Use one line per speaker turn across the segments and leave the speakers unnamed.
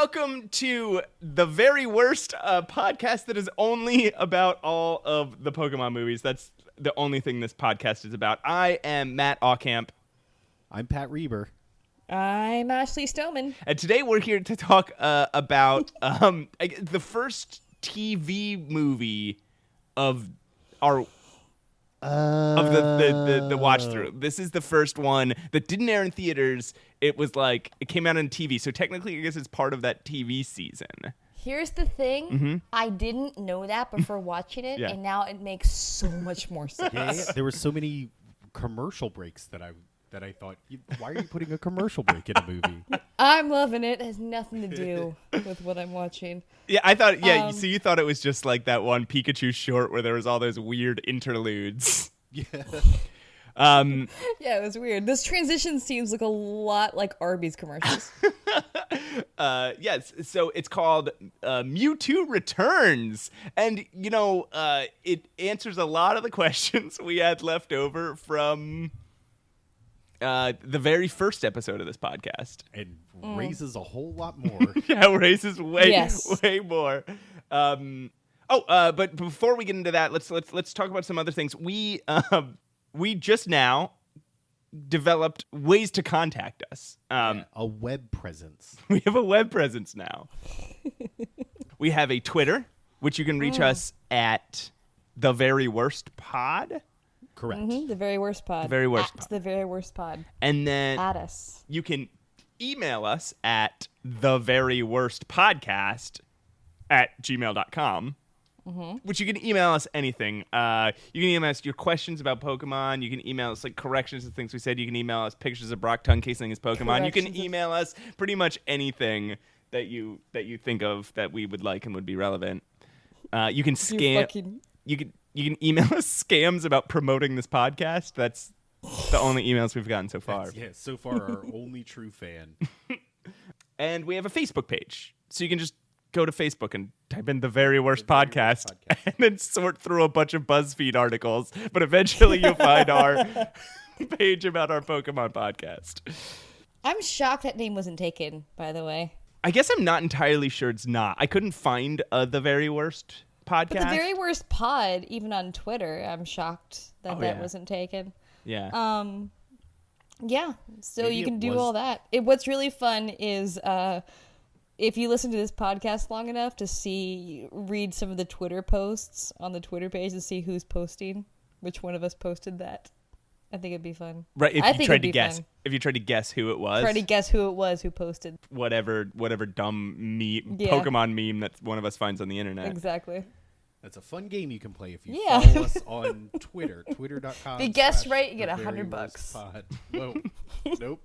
welcome to the very worst podcast that is only about all of the Pokemon movies. That's the only thing this podcast is about. I am Matt Aucamp.
I'm Pat Reber.
I'm Ashley Stoneman.
And today we're here to talk about the first TV movie of our... of the watch through. This is the first one that didn't air in theaters. It was like it came out on TV, so technically I guess it's part of that TV season.
Here's the thing. I didn't know that before watching it, and now it makes so much more sense.
Yeah, there were so many commercial breaks that I thought, why are you putting a commercial break in a movie?
I'm loving it. It has nothing to do with what I'm watching.
Yeah, I thought, so you thought it was just like that one Pikachu short where there was all those weird interludes.
Yeah.
Yeah, it was weird. This transition seems like a lot like Arby's commercials.
Yes, so it's called Mewtwo Returns. And, it answers a lot of the questions we had left over from... the very first episode of this podcast.
And raises a whole lot more.
Yeah, raises way more. But before we get into that, let's talk about some other things. We just now developed ways to contact us.
A web presence.
We have a web presence now. We have a Twitter, which you can reach us at The Very Worst Pod.
Correct.
Mm-hmm, the very worst pod.
The very worst
At
pod.
the very worst pod.
And then
At us.
you can email us at theveryworstpodcast@gmail.com, which you can email us anything. You can email us your questions about Pokemon. You can email us like corrections to things we said. You can email us pictures of Brock tongue casing his Pokemon. You can email us pretty much anything that you think of that we would like and would be relevant. You can scam. You can email us scams about promoting this podcast. That's the only emails we've gotten so far.
So far our only true fan.
And we have a Facebook page. So you can just go to Facebook and type in The Very Worst Podcast and then sort through a bunch of BuzzFeed articles. But eventually you'll find our page about our Pokemon podcast.
I'm shocked that name wasn't taken, by the way.
I guess I'm not entirely sure it's not. I couldn't find The Very Worst Podcast.
But the very worst pod, even on Twitter, I'm shocked that wasn't taken.
Yeah.
Yeah. So
Maybe
you can
it
do
was-
all that. What's really fun is if you listen to this podcast long enough to read some of the Twitter posts on the Twitter page to see who's posting, which one of us posted that. I think it'd be fun.
Right. If you tried to guess,
fun.
if you tried to guess who it was.
Try to guess who it was who posted.
Whatever dumb Pokemon meme that one of us finds on the internet.
Exactly.
That's a fun game you can play if you
Yeah.
follow us on Twitter. Twitter.com.
If you guess right, you get $100.
Whoa. Nope.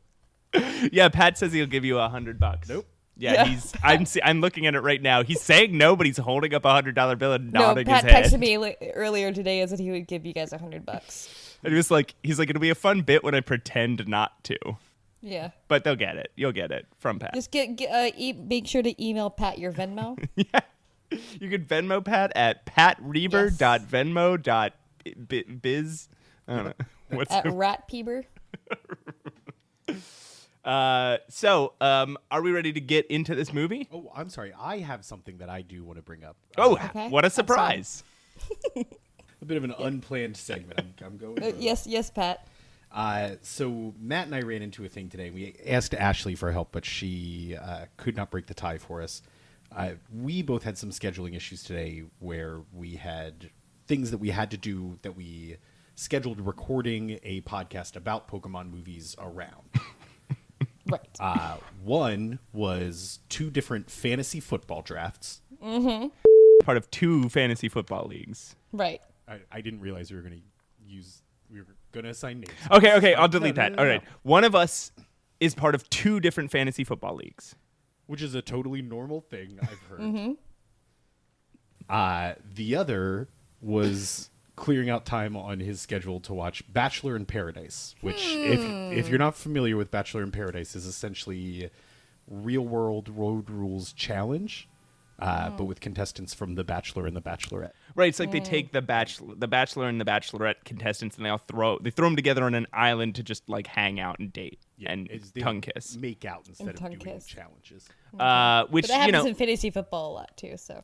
Yeah, Pat says he'll give you $100.
Nope.
Yeah, I'm looking at it right now. He's saying no, but he's holding up $100 bill and nodding
Pat
his head.
texted me earlier today and said he would give you guys $100.
And he's like, it'll be a fun bit when I pretend not to.
Yeah.
But they'll get it. You'll get it from Pat.
Just make sure to email Pat your Venmo.
Yeah. You can Venmo Pat at patreber.venmo.biz. I don't know. What's
At Ratpeeber.
Are we ready to get into this movie?
Oh, I'm sorry. I have something that I do want to bring up.
Okay.
What a surprise.
A bit of an unplanned segment. I'm going.
Yes, Pat.
So Matt and I ran into a thing today. We asked Ashley for help, but she could not break the tie for us. We both had some scheduling issues today where we had things that we had to do that we scheduled recording a podcast about Pokemon movies around.
Right.
One was 2 different fantasy football drafts.
Mm-hmm.
Part of 2 fantasy football leagues.
Right.
I didn't realize we were going to assign names.
Okay, I'll delete that.
No.
All right. One of us is part of 2 different fantasy football leagues.
Which is a totally normal thing, I've heard.
Mm-hmm.
The other was clearing out time on his schedule to watch Bachelor in Paradise, which, if you're not familiar with Bachelor in Paradise, is essentially real-world road rules challenge, but with contestants from The Bachelor and The Bachelorette.
Right, it's like they take the Bachelor and the Bachelorette contestants and they throw them together on an island to just like hang out and date and
They
tongue kiss.
Make out instead of
tongue
doing
kiss.
challenges.
Which
But that happens in fantasy football a lot too. So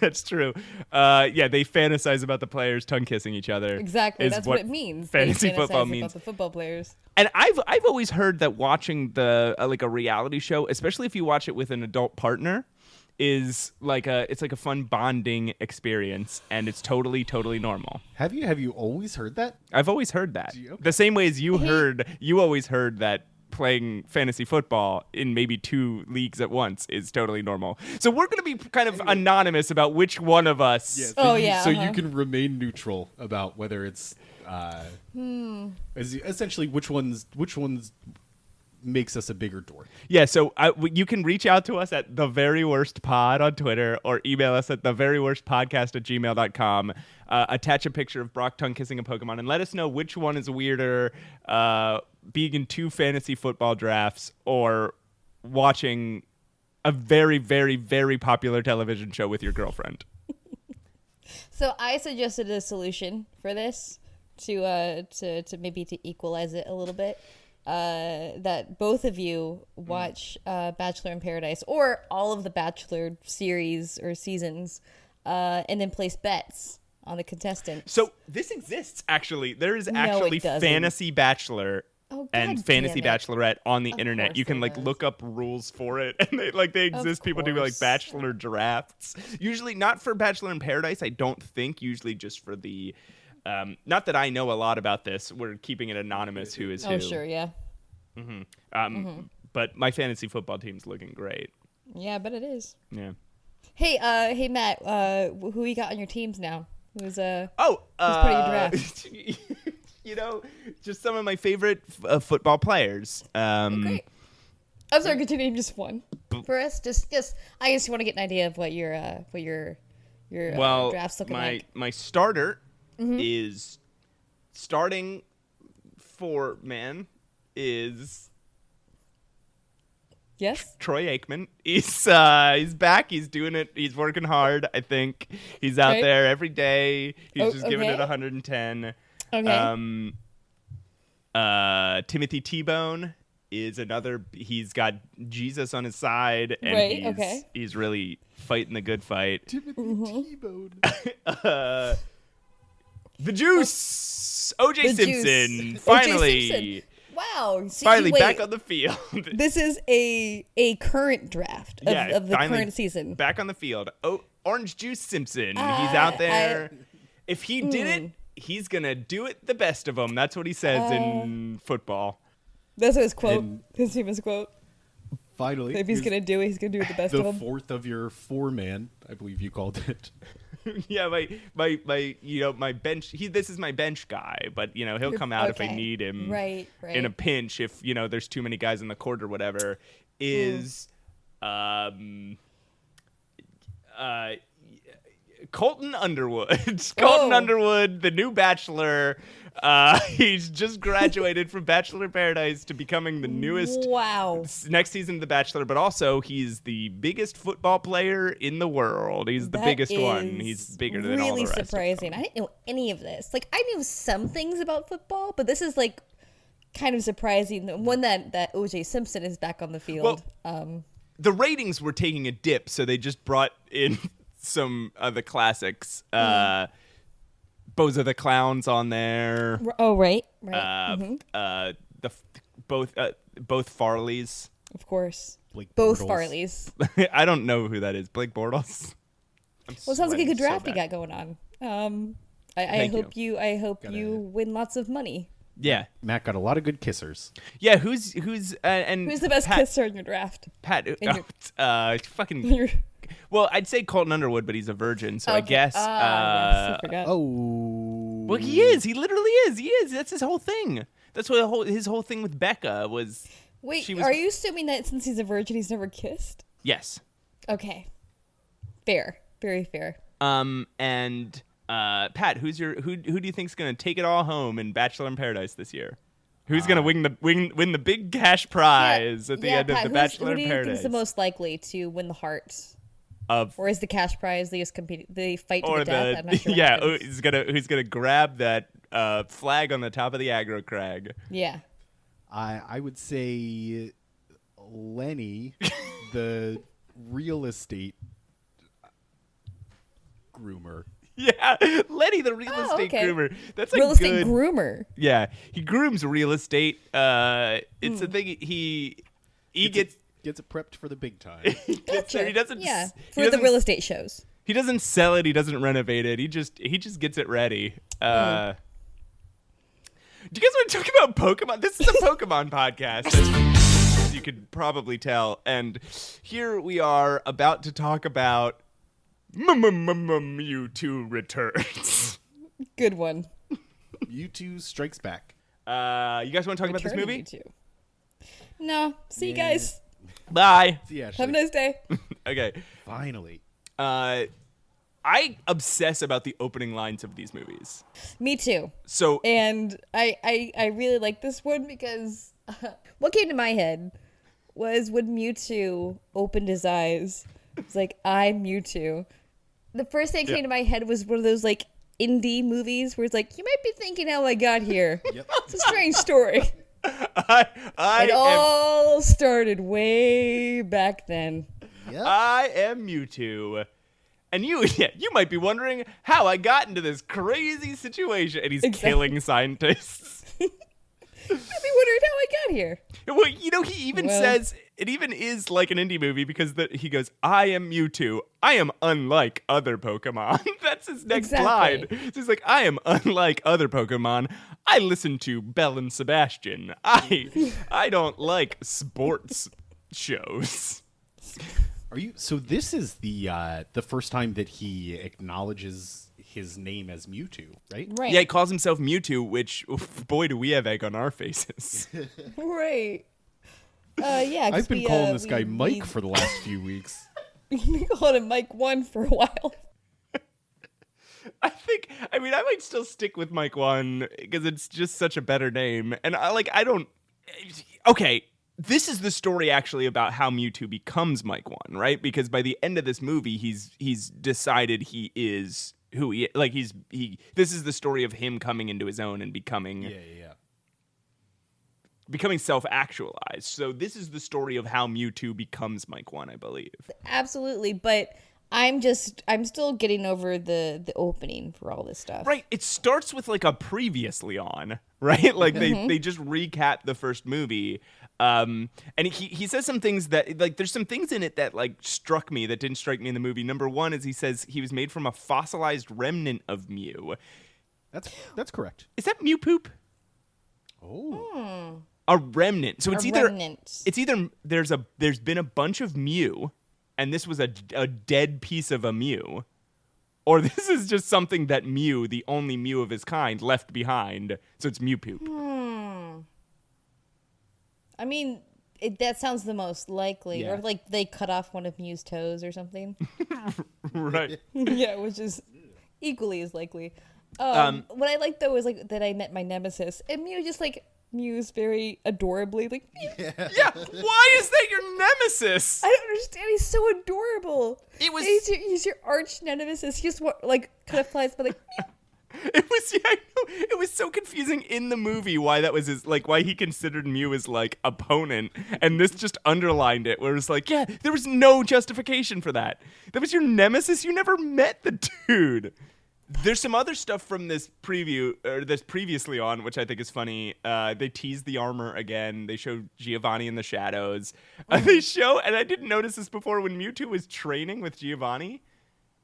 that's true. Yeah, they fantasize about the players tongue kissing each other.
exactly, that's what it means.
Fantasy
They fantasize
football
about
means.
the football players.
And I've always heard that watching the like a reality show, especially if you watch it with an adult partner, is like it's like a fun bonding experience, and it's totally normal.
Have you always heard that?
I've always heard that.
Okay.
The same way as you always heard that playing fantasy football in maybe 2 leagues at once is totally normal. So we're going to be kind of anonymous about which one of us.
Yes.
Oh,
you,
yeah,
So
uh-huh.
you can remain neutral about whether it's essentially which ones makes us a bigger dork.
Yeah, so you can reach out to us at The Very Worst Pod on Twitter or email us at theveryworstpodcast@gmail.com. Attach a picture of Brock tongue kissing a Pokemon and let us know which one is weirder, being in 2 fantasy football drafts or watching a very, very, very popular television show with your girlfriend.
So I suggested a solution for this to maybe to equalize it a little bit. That both of you watch Bachelor in Paradise or all of the Bachelor series or seasons, and then place bets on the contestants.
So this exists, actually. There is
No,
actually
it doesn't.
Fantasy Bachelor
Oh,
and
God
Fantasy
damn it.
Bachelorette on the internet.
course
You can
there
like
is.
look up rules for it, and they exist. People do like
course.
Bachelor drafts. Usually not for Bachelor in Paradise, I don't think. Usually just for the. Not that I know a lot about this. We're keeping it anonymous. Who is who?
Oh sure, yeah,
But my fantasy football team's looking great.
yeah, but it is.
Yeah.
Hey, Matt, who you got on your teams now? Who's
Oh,
part of your draft?
you know, just some of my favorite football players.
great. I'm sorry, could you name just one for us? Just I just want to get an idea of what your
Well,
draft's looking like.
my starter is starting foreman is
Yes.
Troy Aikman. He's back. He's doing it. He's working hard. I think he's out
Right.
there every day. He's
Oh,
just giving it
okay.
110.
Okay.
Timothy T-Bone is another. He's got Jesus on his side, and
Right,
he's really fighting the good fight.
Timothy T-Bone.
The Juice, OJ
The
Simpson,
Juice.
finally,
O.J. Simpson. Wow. See,
finally
wait,
back on the field.
This is a current draft of the
finally
current season.
back on the field. Oh, Orange Juice Simpson, he's out there. If he did it, he's gonna do it the best of them. That's what he says in football.
That's his quote.
And-
His famous quote.
Finally,
If he's
here's
gonna do it, he's gonna do it the best
the
of them.
fourth of your foreman, I believe you called it.
Yeah, my bench. This is my bench guy, but he'll come out if I
Okay.
need him.
Right.
In a pinch, if there's too many guys in the court or whatever, is Colton Underwood. Colton
Oh.
Underwood, the new Bachelor. He's just graduated from Bachelor in Paradise to becoming the newest
Wow.
next season of The Bachelor, but also he's the biggest football player in the world. He's the
That
biggest one.
is
He's bigger than all the
really
rest.
surprising. I didn't know any of this. Like I knew some things about football, but this is like kind of surprising. The one that O.J. Simpson is back on the field.
The ratings were taking a dip, so they just brought in some of the classics. Bozo the Clown's on there.
Oh right.
Both Farleys.
Of course.
Like
Both
Bortles.
Farleys.
I don't know who that is. Blake Bortles.
Well, it sounds like a good draft you got going on. I
Thank
hope you win lots of money.
Yeah,
Matt got a lot of good kissers.
yeah. Who's and
Who's the best
Pat,
kisser in your draft?
Pat.
your-
Fucking.
Your-
Well, I'd say Colton Underwood, but he's a virgin, so I
Okay.
guess.
Yes, I forgot.
Oh.
Well, he is. He literally is. He is. That's his whole thing. That's what his whole thing with Becca was.
Wait,
she was-
are you assuming that since he's a virgin, he's never kissed?
Yes.
Okay. Fair. Very fair.
And Pat, who do you think's gonna take it all home in Bachelor in Paradise this year? Who's gonna win the big cash prize at the end
Pat,
of the Bachelor
who do
in
you think
Paradise?
is the most likely to win the heart?
Of
Or is the cash prize they just compete? They fight to
or
the death. I'm not sure. what
yeah,
happens.
who's gonna grab that flag on the top of the aggro crag?
Yeah.
I would say Lenny, the real estate groomer.
Yeah, Lenny, the real estate
okay.
groomer. That's a
Real
good
estate groomer.
Yeah, he grooms real estate. It's a thing. He gets
it prepped for the big time.
Gotcha.
He doesn't.
Yeah,
he
for the
doesn't-
real estate shows.
He doesn't sell it. He doesn't renovate it. He just gets it ready. Do you guys want to talk about Pokemon? This is a Pokemon podcast, as you could probably tell. And here we are about to talk about Mewtwo Returns.
Good one.
Mewtwo Strikes Back.
You guys want to talk about this movie?
Returning you two. No. See you guys.
Bye.
See, Ashley.
Have a nice day.
Okay.
Finally.
I obsess about the opening lines of these movies.
Me too.
So
And I really like this one because what came to my head was when Mewtwo opened his eyes. It's like, I'm Mewtwo. The first thing that came to my head was one of those like indie movies where it's like, you might be thinking how I got here.
Yep.
It's a strange story.
I
All started way back then.
Yep.
I am Mewtwo. And you might be wondering how I got into this crazy situation. And he's killing scientists.
I'd be wondering how I got here.
Well, he even says, it even is like an indie movie because he goes, I am Mewtwo. I am unlike other Pokemon. That's his next line. So he's like, I am unlike other Pokemon. I listen to Belle and Sebastian. I don't like sports shows.
So this is the first time that he acknowledges his name as Mewtwo, right?
Right.
Yeah, he calls himself Mewtwo, which, boy, do we have egg on our faces.
Right. Yeah. 'cause
I've been calling this guy Mike for the last few weeks.
We've been calling him Mike 1 for a while.
I might still stick with Mike 1 because it's just such a better name. And okay, this is the story actually about how Mewtwo becomes Mike 1, right? Because by the end of this movie, he's decided he is who he, like this is the story of him coming into his own and becoming self-actualized. So this is the story of how Mewtwo becomes Mike 1, I believe.
Absolutely, but I'm still getting over the opening for all this stuff.
Right. It starts with like a previously on, right? Like they just recap the first movie. And he says some things that like there's some things in it that like struck me that didn't strike me in the movie. Number one is he says he was made from a fossilized remnant of Mew.
That's correct.
Is that Mew poop?
Oh.
A remnant. So it's
Remnant.
either there's been a bunch of Mew and this was a dead piece of a Mew, or this is just something that Mew, the only Mew of his kind, left behind. So it's Mew poop.
I mean, that sounds the most likely.
Yeah.
Or like they cut off one of Mew's toes or something.
Right.
Yeah, which is equally as likely. What I like though is like that I met my nemesis, and Mew just like mews very adorably, like Mew.
Yeah. Why is that your nemesis?
I don't understand. He's so adorable.
It was-
He's your arch nemesis. He just like kind of flies by like. Mew.
It was so confusing in the movie why that was his, like, why he considered Mew as, like, opponent, and this just underlined it, where it was like, yeah, there was no justification for that. That was your nemesis? You never met the dude. There's some other stuff from this preview, or this previously on, which I think is funny. They tease the armor again. They show Giovanni in the shadows. They show, and I didn't notice this before, when Mewtwo was training with Giovanni,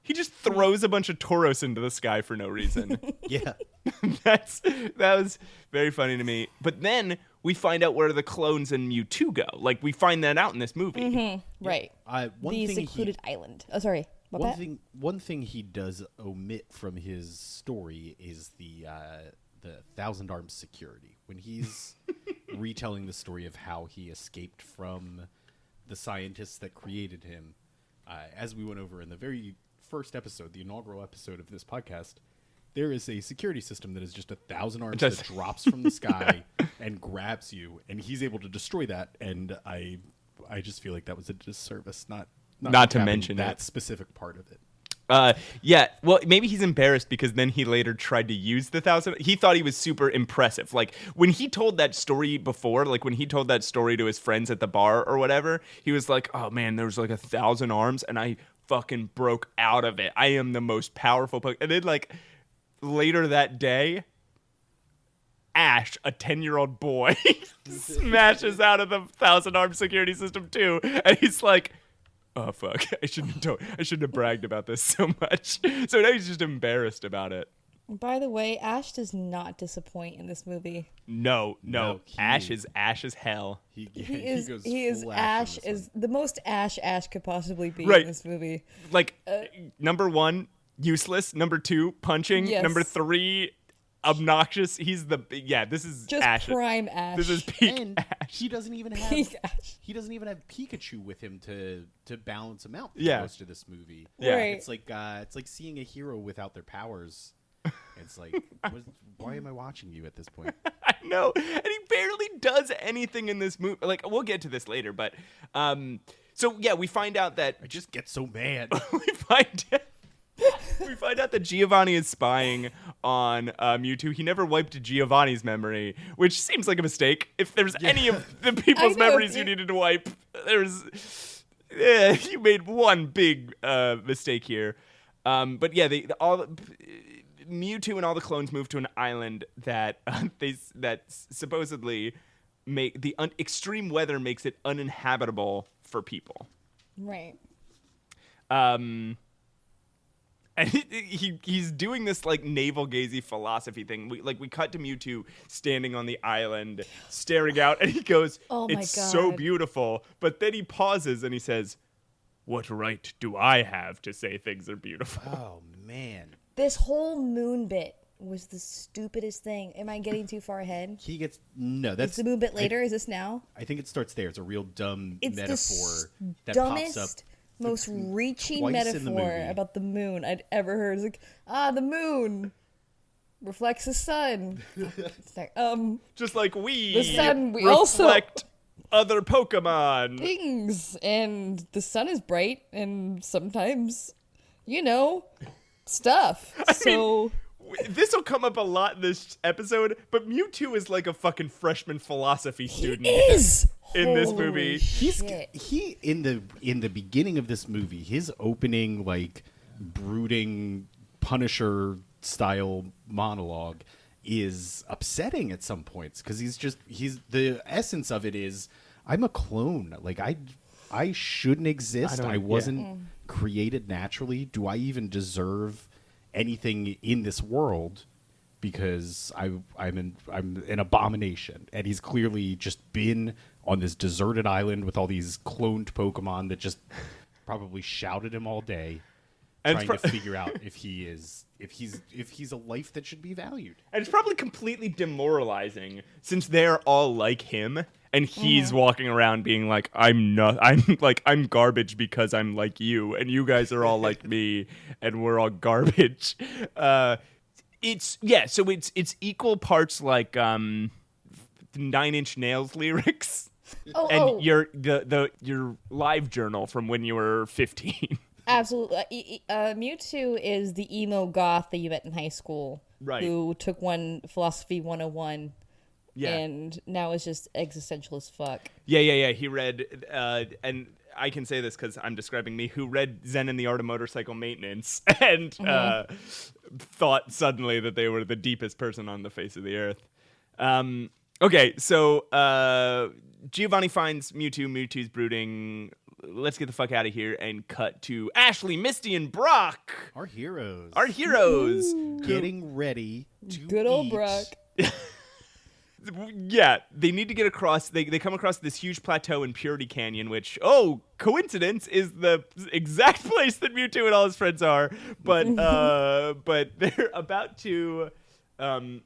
he just throws a bunch of Tauros into the sky for no reason.
Yeah.
That was very funny to me. But then we find out where the clones and Mewtwo go. Like, we find that out in this movie.
Right.
One
The
thing
secluded island. Oh, sorry.
One thing he does omit from his story is the Thousand Arms security. When he's retelling the story of how he escaped from the scientists that created him, as we went over in the very first episode, the inaugural episode of this podcast, there is a security system that is just 1,000 arms that drops from the sky and grabs you, and he's able to destroy that. And I just feel like that was a disservice, not to mention that specific part of it.
Yeah, well, maybe he's embarrassed because then he later tried to use the 1,000. He thought he was super impressive. Like, when he told that story before, like, when he told that story to his friends at the bar or whatever, he was like, oh, man, there was, like, 1,000 arms, and I fucking broke out of it. I am the most powerful And then, like, later that day, Ash, a 10-year-old boy, smashes out of the 1,000-arm security system, too, and he's like... Oh, fuck. I shouldn't have bragged about this so much. So now he's just embarrassed about it.
By the way, Ash does not disappoint in this movie.
No. Ash is hell.
He is Ash is the most Ash could possibly be
right.
in this movie.
Like, number 1, useless. Number 2, punching.
Yes.
Number 3, obnoxious. This is
just
Ash.
Prime Ash.
This is peak
and
Ash.
He doesn't even have Pikachu with him to balance him out for most of this movie.
Yeah.
Right.
It's like seeing a hero without their powers. It's like, why am I watching you at this point?
I know, and he barely does anything in this movie. Like, we'll get to this later, but so yeah, we find out that
I just get so mad.
We find out that Giovanni is spying on Mewtwo. He never wiped Giovanni's memory, which seems like a mistake. If there's any of the people's memories you needed to wipe, you made one big mistake here. But yeah, Mewtwo and all the clones move to an island that supposedly make the extreme weather makes it uninhabitable for people.
Right.
And he's doing this like navel-gazy philosophy thing. We cut to Mewtwo standing on the island, staring out, and he goes,
"Oh my
it's
God.
so beautiful." But then he pauses and he says, "What right do I have to say things are beautiful?"
Oh man,
This whole moon bit was the stupidest thing. Am I getting too far ahead?
That's
Is the moon bit later? Is this now?
I think it starts there. It's a real dumb
It's
metaphor
the
that
dumbest,
pops up.
most reaching
twice in the
metaphor
movie.
about the moon I'd ever heard. It's like, the moon reflects the sun. It's like,
Just like we
the sun, we
reflect other Pokemon.
things, and the sun is bright, and sometimes, stuff.
This will come up a lot in this episode, but Mewtwo is like a fucking freshman philosophy student.
He is
in this
Holy
movie.
shit.
He in the beginning of this movie, his opening like brooding Punisher style monologue is upsetting at some points because he's the essence of it is I'm a clone. Like I shouldn't exist. I wasn't created naturally. Do I even deserve anything in this world? Because I'm an abomination, and he's clearly just been on this deserted island with all these cloned Pokemon that just probably shouted him all day,
and
trying to figure out if he's a life that should be valued.
And it's probably completely demoralizing since they're all like him, and he's walking around being like, I'm garbage because I'm like you, and you guys are all like me, and we're all garbage. So it's equal parts like 9 Inch Nails lyrics and your live journal from when you were 15.
Absolutely. Mewtwo is the emo goth that you met in high school,
right?
Who took one philosophy 101,
yeah,
and now is just existential as fuck.
Yeah. He read, and I can say this because I'm describing me, who read Zen and the Art of Motorcycle Maintenance and thought suddenly that they were the deepest person on the face of the earth. Okay, so Giovanni finds Mewtwo. Mewtwo's brooding. Let's get the fuck out of here and cut to Ashley, Misty, and Brock.
Our heroes.
Ooh.
Getting ready to
Good old
eat.
Brock.
Yeah, they need to get across. They come across this huge plateau in Purity Canyon, which, coincidence, is the exact place that Mewtwo and all his friends are. But they're about to, but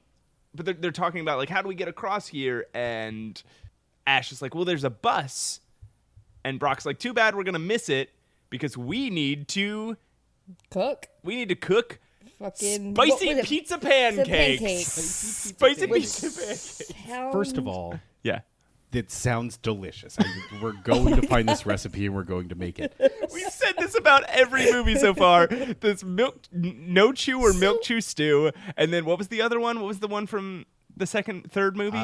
they're talking about like, how do we get across here? And Ash is like, well, there's a bus. And Brock's like, too bad we're gonna miss it because we need to
cook. Fucking
spicy pizza pancakes.
Pancakes.
Spicy pizza pancakes.
First of all,
Yeah.
That sounds delicious. We're going to find this recipe and we're going to make it.
We've said this about every movie so far. This no chew or milk chew stew, and then what was the other one? What was the one from the third movie?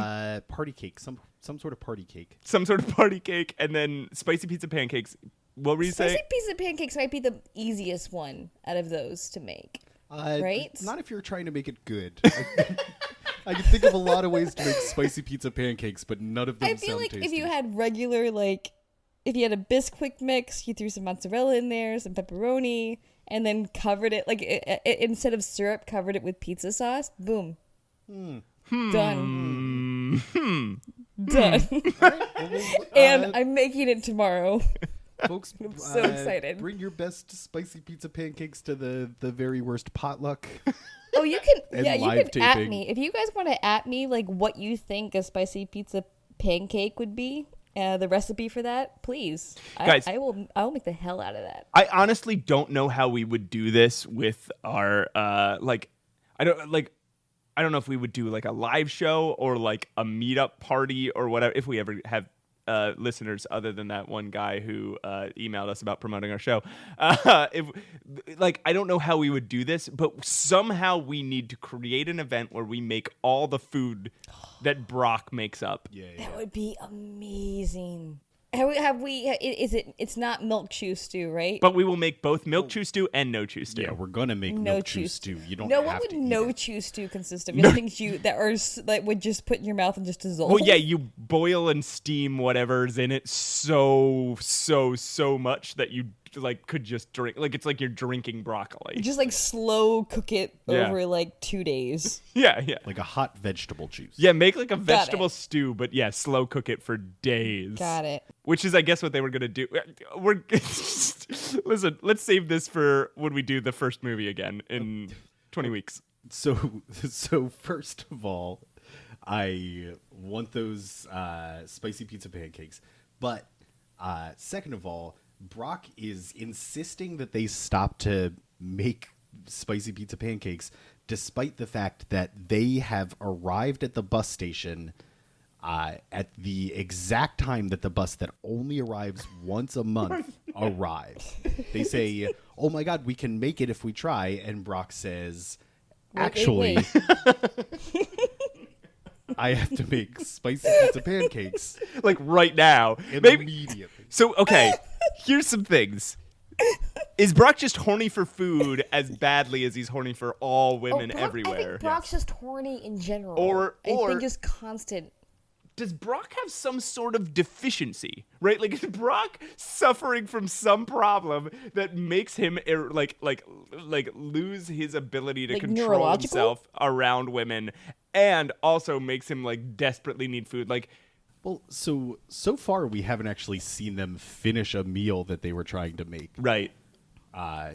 Party cake, some sort of party cake.
Some sort of party cake, and then spicy pizza pancakes. What were you saying?
Spicy pizza pancakes might be the easiest one out of those to make. Right?
Not if you're trying to make it good. I can think of a lot of ways to make spicy pizza pancakes, but none of them sound tasty.
I feel like if you had regular, if you had a Bisquick mix, you threw some mozzarella in there, some pepperoni, and then covered it, instead of syrup, covered it with pizza sauce, boom. Done. Done. And I'm making it tomorrow.
Folks,
I'm so excited.
Bring your best spicy pizza pancakes to the very worst potluck.
Oh, you can.
And
Yeah, you
live
can at
taping.
me if you guys want to at me what you think a spicy pizza pancake would be. The recipe for that, please.
Guys,
I will make the hell out of that.
I honestly don't know how we would do this with our I don't know if we would do a live show or a meetup party or whatever, if we ever have listeners other than that one guy who emailed us about promoting our show. I don't know how we would do this, but somehow we need to create an event where we make all the food that Brock makes up.
Yeah.
That would be amazing. It's not milk chew stew, right?
But we will make both milk chew stew and no chew stew.
Yeah, we're gonna make
No
milk chew
chew
stew. You don't
No,
have
what would
to eat
no
it.
chew stew consist of? Things that would just put in your mouth and just dissolve.
Well, yeah, you boil and steam whatever's in it so much that you could just drink. It's like you're drinking broccoli.
Just slow cook it
Yeah.
over 2 days.
Yeah.
Like a hot vegetable juice.
Yeah, make a vegetable
it.
stew, but yeah, slow cook it for days.
Got it.
Which is, I guess, what they were gonna do. Listen, let's save this for when we do the first movie again in 20 weeks.
So first of all, I want those spicy pizza pancakes. But second of all, Brock is insisting that they stop to make spicy pizza pancakes, despite the fact that they have arrived at the bus station at the exact time that the bus that only arrives once a month arrives. They say, "Oh my God, we can make it if we try," and Brock says, "Actually, I have to make spicy pizza pancakes
Right now.
immediately."
So, okay, here's some things. Is Brock just horny for food as badly as he's horny for all women
Brock,
everywhere?
I think Brock's just horny in general.
Or-
I think just constant.
Does Brock have some sort of deficiency, right? Is Brock suffering from some problem that makes him lose his ability to control
neurological?
himself around women, and also makes him desperately need food?
Well, so far we haven't actually seen them finish a meal that they were trying to make.
Right.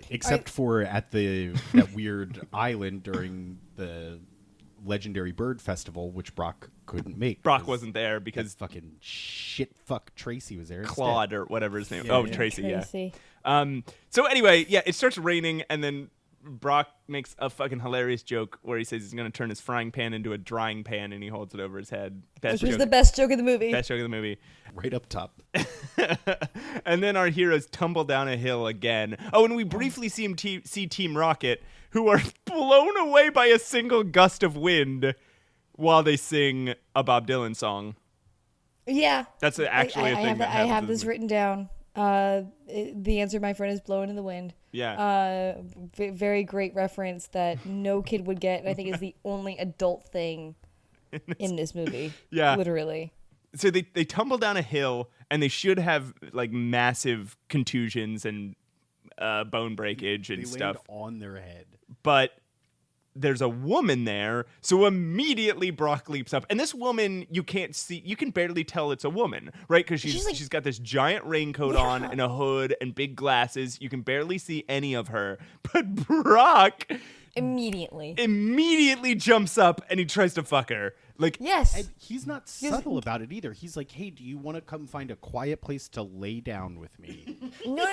Except for at that weird island during the legendary bird festival, which Brock couldn't make.
Brock wasn't there because
fucking fuck Tracy was there.
Claude or whatever his name.
Yeah.
Tracy.
Tracy.
Yeah. So anyway, yeah, it starts raining, and then Brock makes a fucking hilarious joke where he says he's going to turn his frying pan into a drying pan, and he holds it over his head.
Which was the best joke of the movie.
Best joke of the movie.
Right up top.
And then our heroes tumble down a hill again. Oh, and we briefly see Team Rocket, who are blown away by a single gust of wind while they sing a Bob Dylan song.
Yeah.
That's actually a thing
I have this written down. The answer, my friend, is blowing in the wind.
Yeah.
Very great reference that no kid would get, and I think is the only adult thing in this movie.
Yeah.
Literally.
So they tumble down a hill, and they should have massive contusions and bone breakage and
They
stuff.
land on their head.
But there's a woman there, so immediately Brock leaps up. And this woman, you can't see, you can barely tell it's a woman, right? Because she's got this giant raincoat on and a hood and big glasses. You can barely see any of her. But Brock immediately jumps up and he tries to fuck her.
Yes.
And he's not subtle about it either. He's like, "Hey, do you want to come find a quiet place to lay down with me?"
No.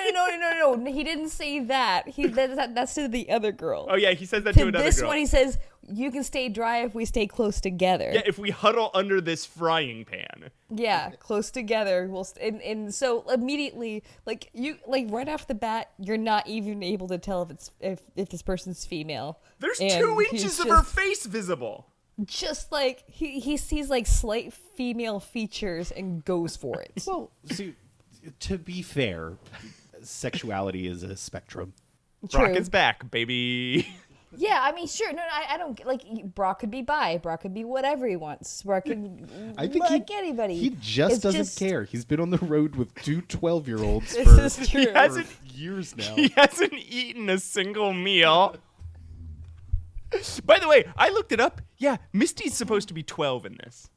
He didn't say that. That's to the other girl.
Oh, yeah, he says that to another
this
girl.
one, he says, you can stay dry if we stay close together.
Yeah, if we huddle under this frying pan.
Yeah, close together. And so immediately, like right off the bat, you're not even able to tell if this person's female.
There's
And
2
he's
inches of her face visible.
Just like he sees like slight female features and goes for it.
Well, see, to be fair, sexuality is a spectrum.
Brock
True.
is back, baby.
Yeah, I mean, sure. No, I don't like. Brock could be bi. Brock could be whatever he wants. Brock can
I think
like anybody.
He just
It's
doesn't care. He's been on the road with 2 12-year-olds
This
for
is true.
He hasn't
years now.
He hasn't eaten a single meal. By the way, I looked it up. Yeah, Misty's supposed to be 12 in this.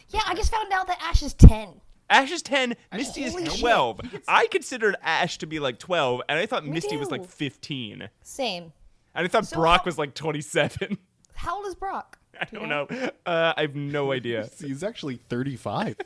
Yeah, I just found out that Ash is 10.
Ash is 10, Misty is
Holy shit.
12. I considered Ash to be like 12, and I thought Misty was
too.
like 15.
Same.
And I thought
So
Brock
how-
was like 27.
How old is Brock?
I don't know. I have no idea.
He's actually 35.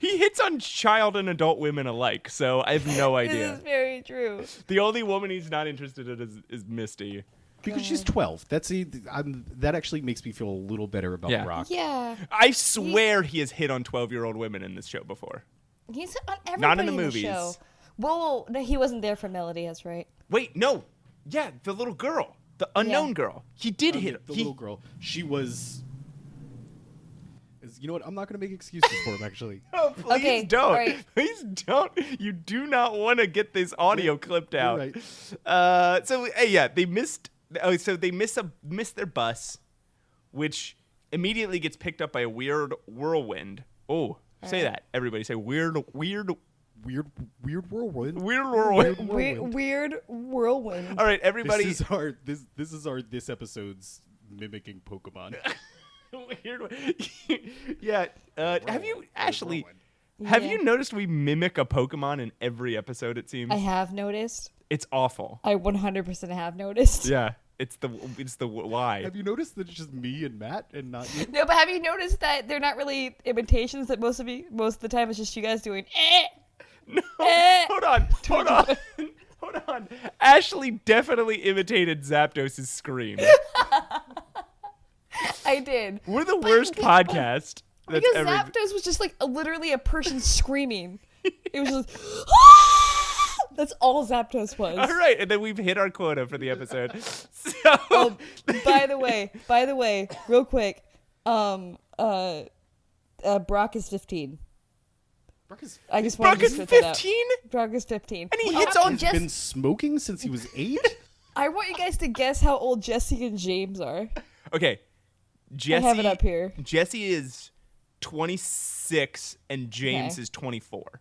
He hits on child and adult women alike, so I have no
This
idea.
is very true.
The only woman he's not interested in is Misty.
Because she's 12. That actually makes me feel a little better about
Yeah.
Brock.
Yeah,
I swear he has hit on 12-year-old women in this show before.
he's on everybody
Not in the
the
movies.
show. Whoa, no, he wasn't there for Melody. That's right.
Wait, no. Yeah, the little girl. The unknown
Yeah.
girl. He did hit
The
he-
little girl. She was... You know what? I'm not going to make excuses for him, actually.
Oh, please
Okay,
don't.
all right.
Please don't. You do not want to get this audio clipped out.
right.
They missed. Oh, so they missed their bus, which immediately gets picked up by a weird whirlwind. Oh, say that. Everybody say weird
Weird whirlwind.
whirlwind.
Weird whirlwind.
All right, everybody.
This is our this episode's mimicking Pokemon.
Weird. Yeah. Have you Ashley?
Whirlwind.
Have
Yeah.
you noticed we mimic a Pokemon in every episode? It seems
I have noticed.
it's awful.
I 100% have noticed.
Yeah, it's the why.
Have you noticed that it's just me and Matt and not you?
No, but have you noticed that they're not really imitations? That most of the time it's just you guys doing.
No,
Eh.
hold on. Ashley definitely imitated Zapdos' scream.
I did.
We're the worst podcast that's
Because
ever.
Zapdos was just like literally a person screaming. It was just. That's all Zapdos was.
All right, and then we've hit our quota for the episode. So,
Oh, by the way, real quick, Brock is 15.
Brock is
I just wanted
Brock
to
is
spit that out.
15,
Brock is 15.
and he
Oh,
hits
oh,
on.
Jess-
been smoking since he was 8?
I want you guys to guess how old Jesse and James are.
Okay, Jesse.
I have it up here.
Jesse is 26, and James
Okay.
is 24.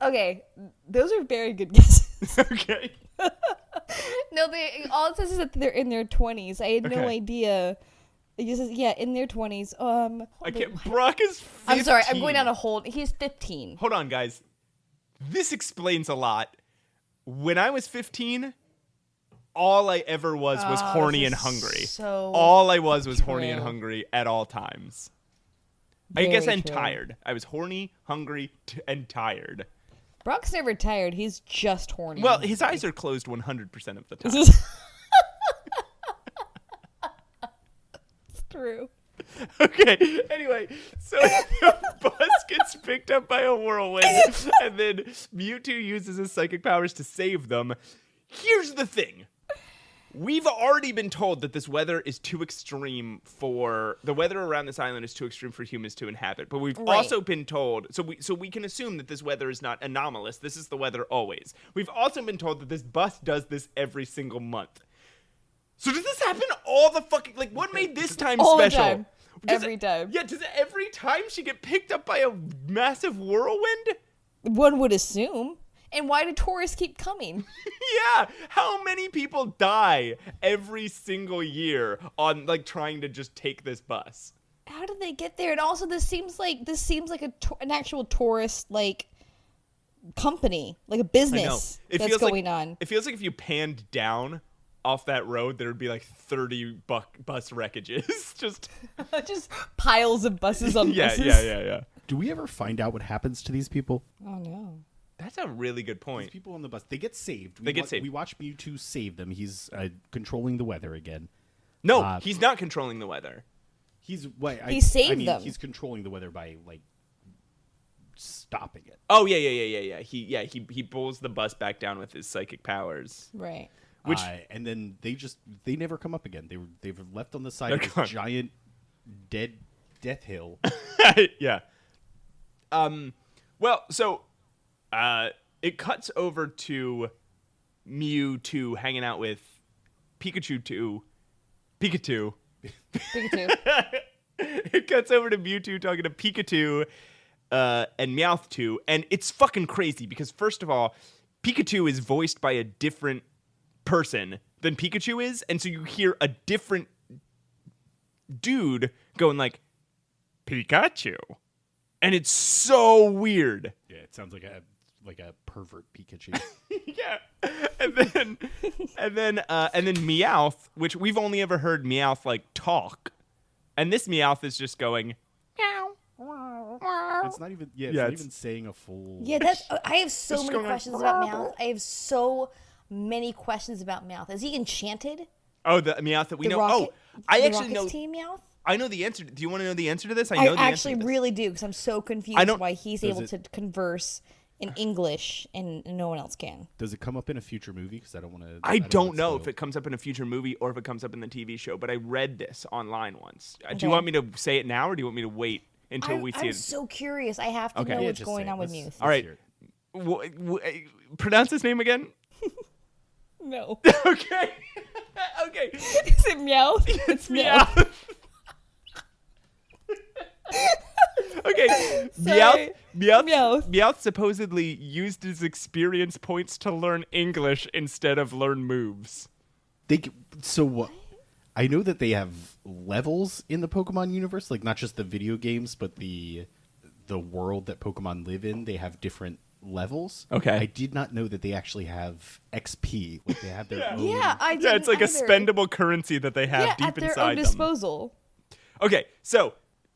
Okay, those are very good guesses.
Okay.
No, all it says is that they're in their 20s. I had no
Okay.
idea. It just says, yeah, in their 20s.
I can't. Brock is 15.
I'm sorry, I'm going down a hold. He's 15.
Hold on, guys. This explains a lot. When I was 15, all I ever was horny
this
and
is
hungry.
so
All I was horny and
true.
hungry at all times. I guess
Very
I'm
true.
tired. I was horny, hungry, and tired.
Brock's never tired. He's just horny.
Well, his eyes are closed 100% of the time.
This is it's true.
Okay, anyway, so the bus gets picked up by a whirlwind, and then Mewtwo uses his psychic powers to save them. Here's the thing. We've already been told that this weather is too extreme for the weather around this island is too extreme for humans to inhabit. But we've
Right.
also been told, so we can assume that this weather is not anomalous. This is the weather always. We've also been told that this bus does this every single month. So does this happen all the fucking what made this time
All the
special?
time. Every time.
Yeah, does it every time she get picked up by a massive whirlwind?
One would assume. And why do tourists keep coming?
Yeah, how many people die every single year on trying to just take this bus?
How did they get there? And also, this seems like an actual tourist company, like a
I know.
business
It
that's
feels
going
like,
on.
It feels like if you panned down off that road, there would be 30 bus wreckages. Just
Just piles of buses on
yeah,
buses.
yeah.
Do we ever find out what happens to these people?
Oh no.
That's a really good
These
point.
people on the bus, they get saved.
They get saved.
We watch Mewtwo save them. He's controlling the weather again.
No, he's not controlling the weather.
He
saved them.
He's controlling the weather by like stopping it.
Oh yeah. He pulls the bus back down with his psychic powers.
Right.
Which
and then they never come up again. They've left on the side
They're
of this
gone.
giant death hill.
yeah. Well, so it cuts over to Mewtwo hanging out with PikaTwo.
Pikachu.
It cuts over to Mewtwo talking to PikaTwo and Meowth2, and it's fucking crazy because first of all, Pikachu is voiced by a different person than Pikachu is, and so you hear a different dude going like, Pikachu. And it's so weird.
Yeah, it sounds like a pervert Pikachu.
Yeah. And then Meowth, which we've only ever heard Meowth like talk. And this Meowth is just going meow.
It's not even even saying a full.
Yeah, I have so
Just
many
going
questions about Meowth. I have so many questions about Meowth. Is he enchanted?
Oh, the Meowth that we know.
Rocket,
I
the
actually
Rockets
know.
team Meowth?
I know the answer. Do you want to know the answer to this?
I
know the
actually
answer to this.
really do because I'm so confused
don't-
why he's able to converse in English and no one else can.
Does it come up in a future movie? Because I don't want to.
I don't know if it comes up in a future movie or if it comes up in the TV show, but I read this online once. Do
Okay.
you want me to say it now or do you want me to wait until we see
I'm
it?
so curious. I have to
Okay.
know
Yeah,
what's
just
going
say it.
on with
Let's-
Mewth.
All right. Pronounce his name again.
No.
Okay. Okay.
Is it Meowth? It's
Meowth. Okay.
Sorry.
Meowth
Meowth.
supposedly used his experience points to learn English instead of learn moves.
I know that they have levels in the Pokemon universe, like not just the video games, but the world that Pokemon live in. They have different levels.
Okay.
I did not know that they actually have XP. Like they have their own.
Yeah, I didn't
Yeah, it's like a
either.
spendable currency that they have
Yeah,
deep
at their
inside
own
them.
disposal.
Okay, so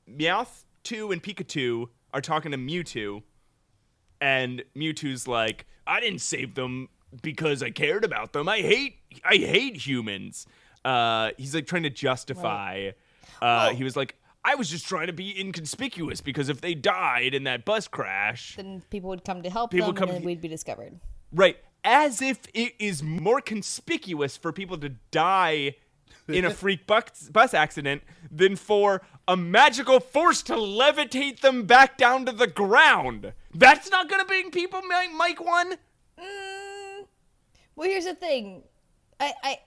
Meowth2 and Pikachu are talking to Mewtwo, and Mewtwo's like, I didn't save them because I cared about them. I hate humans. He's like trying to justify. He was like, I was just trying to be inconspicuous because if they died in that bus crash,
Then people would come to help
People
them,
come-
and then we'd be discovered.
right, as if it is more conspicuous for people to die in a freak bus accident than for a magical force to levitate them back down to the ground. That's not gonna bring people Mike one.
Well, here's the thing. I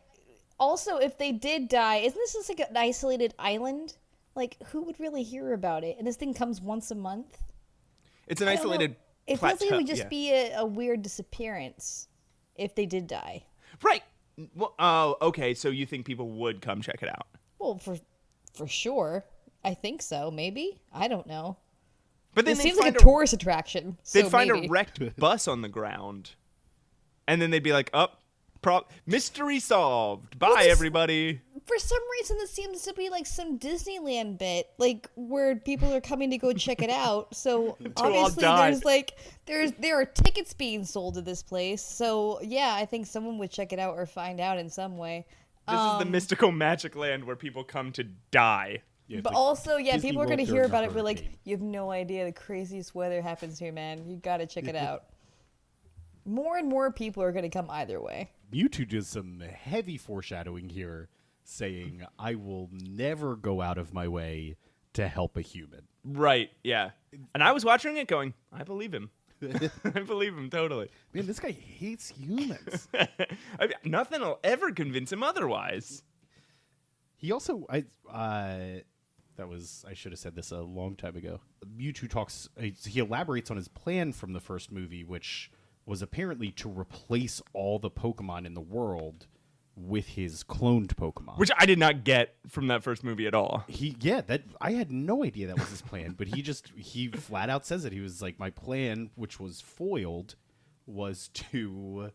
also, if they did die, isn't this just like an isolated island? Like, who would really hear about it? And this thing comes once a month.
It's an
I don't know.
isolated
It
plateau.
feels like it would just
yeah.
be a weird disappearance if they did die.
Right. Well, oh, okay. So you think people would come check it out?
Well, for sure. I think so. Maybe. I don't know.
But then
It
they'd
seems like
find
a tourist attraction.
They'd
So
find
maybe.
a wrecked bus on the ground, and then they'd be like, mystery solved. Bye,
this-
everybody."
For some reason, this seems to be like some Disneyland bit, like where people are coming to go check it out. So
all
obviously,
die.
there's like there are tickets being sold to this place. So yeah, I think someone would check it out or find out in some way.
This is the mystical magic land where people come to die.
Yeah, it's
But
like
also, yeah,
Disney
people are
World
gonna hear
during a
about it. We're like,
hurricane.
you have no idea the craziest weather happens here, man. You gotta check it out. More and more people are gonna come either way.
Mewtwo does some heavy foreshadowing here, saying, I will never go out of my way to help a human.
Right, yeah. And I was watching it going, I believe him. I believe him totally.
Man, this guy hates humans.
I mean, nothing will ever convince him otherwise.
He also, I should have said this a long time ago. Mewtwo talks, he elaborates on his plan from the first movie, which was apparently to replace all the Pokemon in the world with his cloned Pokemon.
Which I did not get from that first movie at all.
I had no idea that was his plan, but he flat out says it. He was like, my plan, which was foiled, was to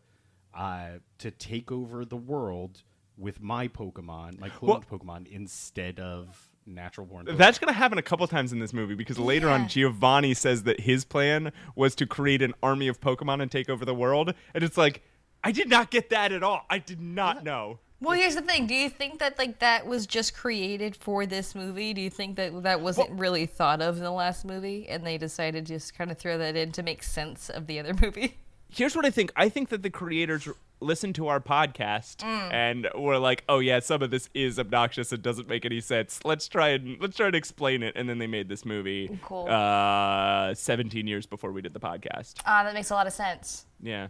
take over the world with my Pokemon, my cloned Pokemon, instead of natural born Pokemon.
That's going to happen a couple times in this movie because later on Giovanni says that his plan was to create an army of Pokemon and take over the world. And it's like, I did not get that at all. I did not know.
Well, here's the thing. Do you think that that was just created for this movie? Do you think that wasn't really thought of in the last movie and they decided to just kind of throw that in to make sense of the other movie?
Here's what I think. I think that the creators listened to our podcast and were like, "Oh yeah, some of this is obnoxious. It doesn't make any sense. Let's try and explain it." And then they made this movie.
Cool.
17 years before we did the podcast.
That makes a lot of sense.
Yeah.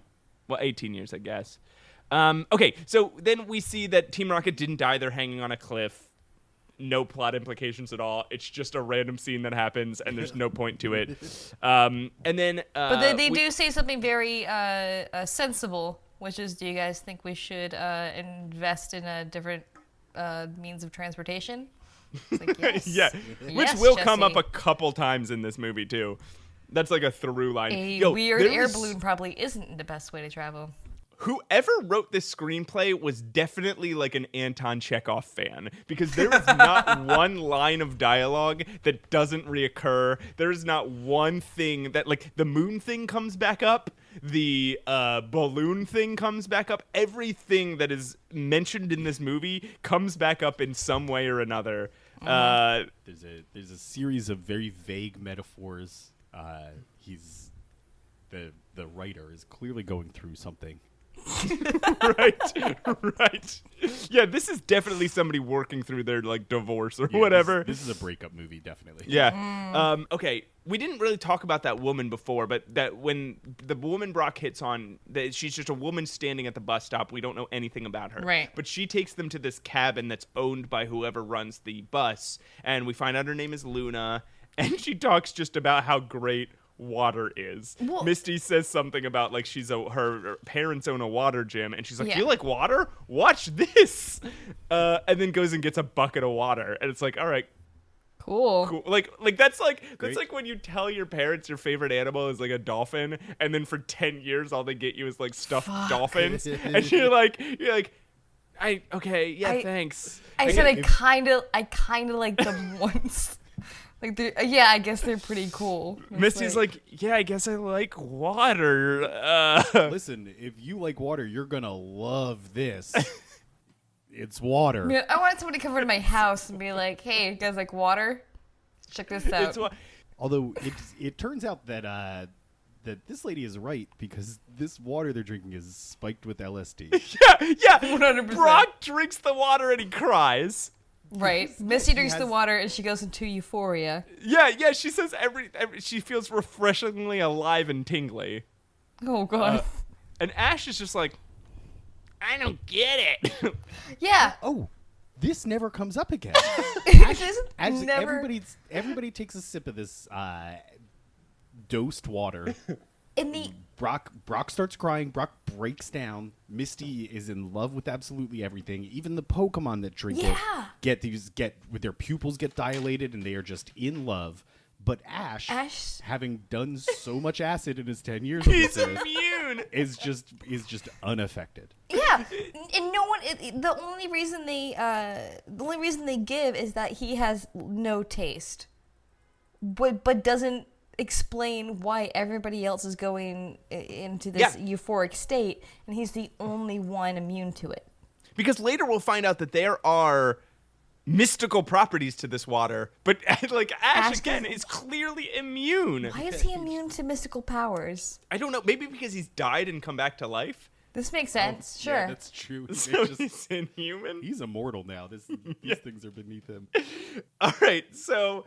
Well, 18 years, I guess. Okay, so then we see that Team Rocket didn't die. They're hanging on a cliff. No plot implications at all. It's just a random scene that happens, and there's no point to it. And then,
but they do say something very sensible, which is, do you guys think we should invest in a different means of transportation? It's like, yes.
Yeah, which
yes,
will come
Jesse.
up a couple times in this movie too. That's like a through line.
A weird air balloon probably isn't the best way to travel.
Whoever wrote this screenplay was definitely like an Anton Chekhov fan because there is not one line of dialogue that doesn't reoccur. There is not one thing that, like, the moon thing comes back up. The balloon thing comes back up. Everything that is mentioned in this movie comes back up in some way or another.
There's a series of very vague metaphors. The writer is clearly going through something.
right. Yeah, this is definitely somebody working through their like divorce or whatever.
This is a breakup movie, definitely.
Yeah. Okay. We didn't really talk about that woman before, but that when the woman Brock hits on, that she's just a woman standing at the bus stop. We don't know anything about her.
Right.
But she takes them to this cabin that's owned by whoever runs the bus, and we find out her name is Luna, and she talks just about how great water is.
Well,
Misty says something about like her parents own a water gym, and she's like,
Yeah.
"You like water? Watch this!" And then goes and gets a bucket of water, and it's like, all right.
Cool.
Like that's like
Great.
when you tell your parents your favorite animal is like a dolphin, and then for 10 years all they get you is like stuffed dolphins, and you're like, thanks.
I said I kind of like them once. Like, I guess they're pretty cool. It's
Misty's like, yeah, I guess I like water.
Listen, if you like water, you're gonna love this. It's water.
yeah, I wanted somebody to come over to my house and be like, "Hey, you guys like water? Check this out."
Although it turns out that that this lady is right because this water they're drinking is spiked with LSD.
yeah,
100%.
Brock drinks the water and he cries.
Right. Misty drinks the water and she goes into euphoria.
Yeah. She says every she feels refreshingly alive and tingly.
Oh god.
And Ash is just like, I don't get it.
yeah.
Oh, this never comes up again. As
Never.
everybody takes a sip of this dosed water.
In the
Brock starts crying. Brock breaks down. Misty is in love with absolutely everything. Even the Pokemon that drink it get with their pupils get dilated and they are just in love. But Ash, having done so much acid in his 10 years,
He's immune.
is just unaffected.
Yeah, and no one. The only reason they give is that he has no taste, but doesn't explain why everybody else is going into this euphoric state, and he's the only one immune to it.
Because later we'll find out that there are mystical properties to this water, but like Ash again is clearly immune.
Why is he immune to mystical powers?
I don't know. Maybe because he's died and come back to life.
This makes sense. Sure.
Yeah, that's true.
So he's inhuman.
He's immortal now. These things are beneath him.
All right, so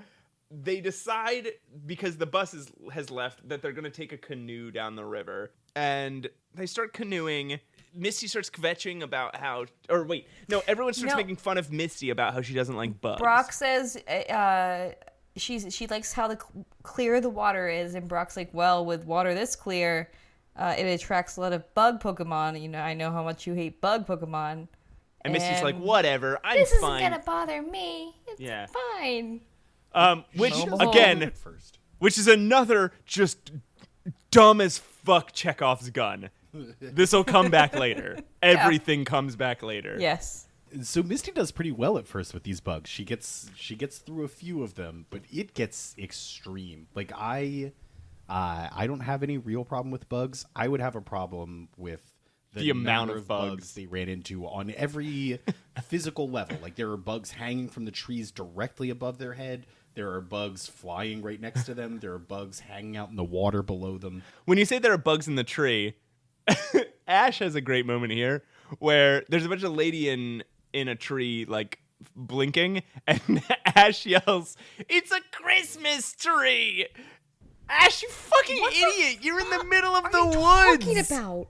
they decide, because the bus has left, that they're going to take a canoe down the river. And they start canoeing. Misty starts kvetching about how... Or wait, no, everyone starts making fun of Misty about how she doesn't like bugs.
Brock says she likes how clear the water is, and Brock's like, well, with water this clear, it attracts a lot of bug Pokemon. You know, I know how much you hate bug Pokemon.
And Misty's like, whatever, I'm
this
fine.
This isn't going to bother me. It's fine.
Which is another just dumb as fuck Chekhov's gun. This will come back later. Everything comes back later.
Yes.
So Misty does pretty well at first with these bugs. She gets through a few of them, but it gets extreme. Like I don't have any real problem with bugs. I would have a problem with
the amount
number
of bugs
they ran into on every physical level. Like there are bugs hanging from the trees directly above their head. There are bugs flying right next to them. There are bugs hanging out in the water below them.
When you say there are bugs in the tree, Ash has a great moment here where there's a bunch of lady in a tree, like, blinking, and Ash yells, "It's a Christmas tree!" Ash, you fucking idiot! You're in the middle of the woods!
Talking about?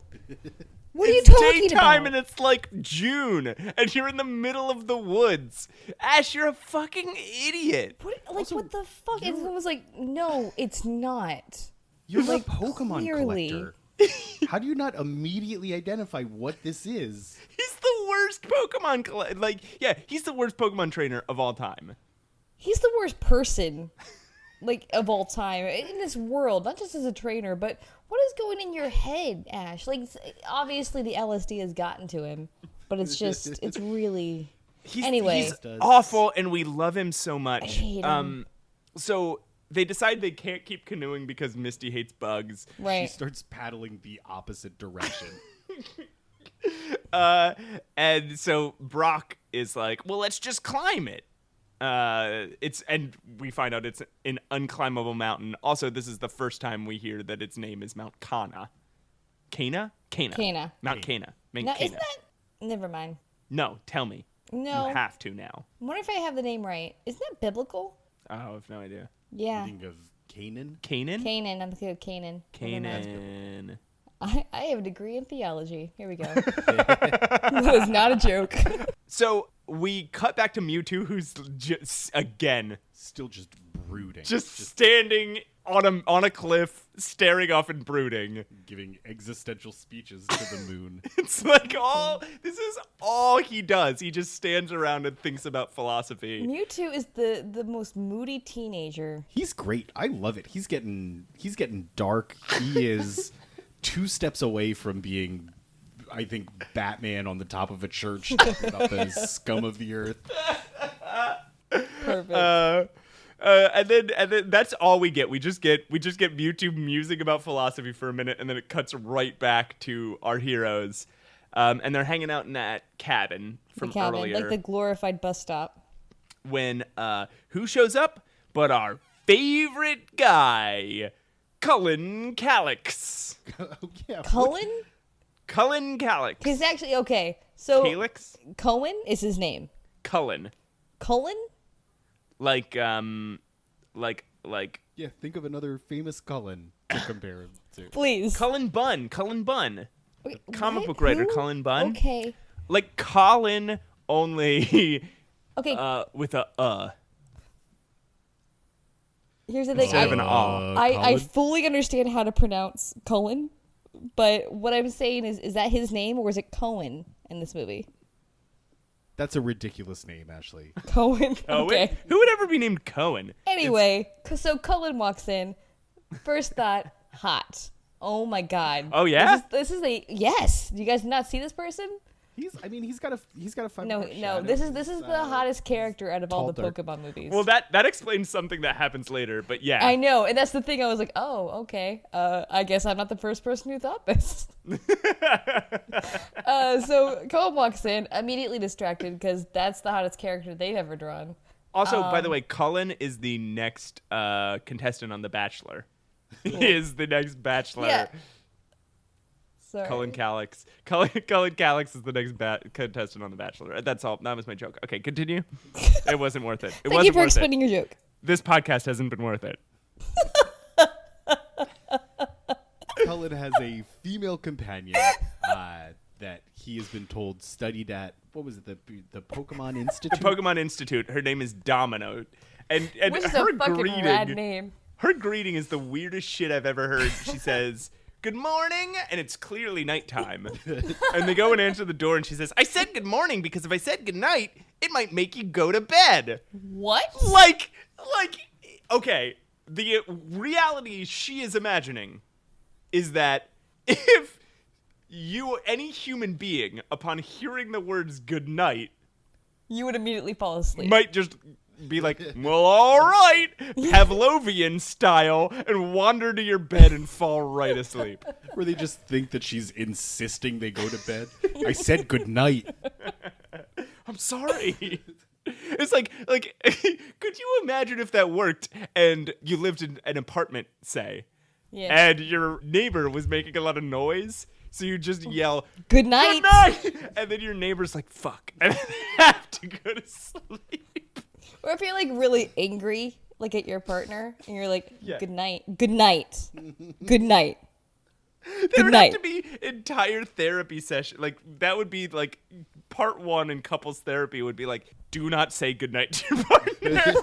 What are you talking
daytime
about?
and it's like June, and you're in the middle of the woods. Ash, you're a fucking idiot.
What the fuck? It's almost like, no, it's not.
You're
Like,
a Pokemon
clearly.
collector. How do you not immediately identify what this is?
He's the worst Pokemon he's the worst Pokemon trainer of all time.
He's the worst person, like, of all time in this world, not just as a trainer, but what is going in your head, Ash? Like, obviously the LSD has gotten to him, but it's just, it's really... Anyway.
He's awful, and we love him so much.
I hate him.
So they decide they can't keep canoeing because Misty hates bugs.
Right.
She starts paddling the opposite direction.
And so Brock is like, well, let's just climb it. And we find out it's an unclimbable mountain. Also, this is the first time we hear that its name is Mount Kana. Kana?
Kana.
Mount Kana. Mount
No,
Kana.
isn't that... Never mind.
No, tell me.
No.
You have to now.
I wonder if I have the name right. Isn't that biblical?
Oh, I have no idea.
Yeah.
Think of Canaan?
Canaan?
Canaan. I'm thinking of Canaan. Never mind.
Canaan.
I have a degree in theology. Here we go. That is not a joke.
So we cut back to Mewtwo, who's again
Still just brooding.
just standing on a cliff, staring off and brooding.
giving existential speeches to the moon.
It's like this is all he does. He just stands around and thinks about philosophy.
Mewtwo is the most moody teenager.
He's great. I love it. He's getting dark. He is 2 steps away from being, I think, Batman on the top of a church talking about the scum of the earth.
Perfect.
And then that's all we get. We just get Mewtwo musing about philosophy for a minute, and then it cuts right back to our heroes, and they're hanging out in that cabin from earlier,
like the glorified bus stop.
when who shows up but our favorite guy, Cullen Calyx.
Oh, yeah.
Cullen?
Cullen Calyx.
He's actually okay. So
Calyx?
Cohen is his name.
Cullen.
Cullen?
Like
Yeah, think of another famous Cullen to compare him to.
Please.
Cullen Bunn.
Wait,
Comic
what?
book writer
Who?
Cullen Bunn.
Okay.
Like Colin, only
Okay.
with a
Here's the thing.
instead of an ah.
I
Colin?
fully understand how to pronounce Cullen, but what I'm saying is that his name or is it Cohen in this movie?
That's a ridiculous name, Ashley.
Cohen. Okay.
Who would ever be named Cohen?
Anyway, so Cullen walks in. First thought, hot. Oh my god.
Oh, yeah?
This is a yes. Do you guys not see this person?
He's got a fun.
No. This is the hottest character out of all the
tall, dark.
Pokemon movies.
Well, that explains something that happens later, but yeah.
I know, and that's the thing. I was like, oh, okay. I guess I'm not the first person who thought this. So Cullen walks in, immediately distracted because that's the hottest character they've ever drawn.
Also, by the way, Cullen is the next contestant on The Bachelor. He is the next Bachelor.
Yeah. Sorry.
Cullen Calyx. Cullen Calyx is the next contestant on The Bachelor. That's all. That was my joke. Okay, continue. It wasn't worth it.
Thank you for explaining your joke.
This podcast hasn't been worth it.
Cullen has a female companion that he has been told studied at, what was it, the Pokemon Institute?
The Pokemon Institute. Her name is Domino. And
Which is
her
a fucking
greeting,
rad name.
Her greeting is the weirdest shit I've ever heard. She says, "Good morning," and it's clearly nighttime. And they go and answer the door, and she says, "I said good morning because if I said good night, it might make you go to bed."
What?
Like, okay, the reality she is imagining is that if any human being, upon hearing the words good night,
You would immediately fall asleep.
Might just be like, well, all right, Pavlovian style, and wander to your bed and fall right asleep.
Where they just think that she's insisting they go to bed. I said good night.
I'm sorry. It's like, could you imagine if that worked and you lived in an apartment, say, and your neighbor was making a lot of noise, so you just yell,
good night.
Good night! And then your neighbor's like, fuck, and they have to go to sleep.
Or if you're like really angry, like at your partner, and you're like,
Yeah.
good night, good night, good night.
There would have to be entire therapy session. Like, that would be like part 1 in couples therapy would be like, do not say goodnight to your partner.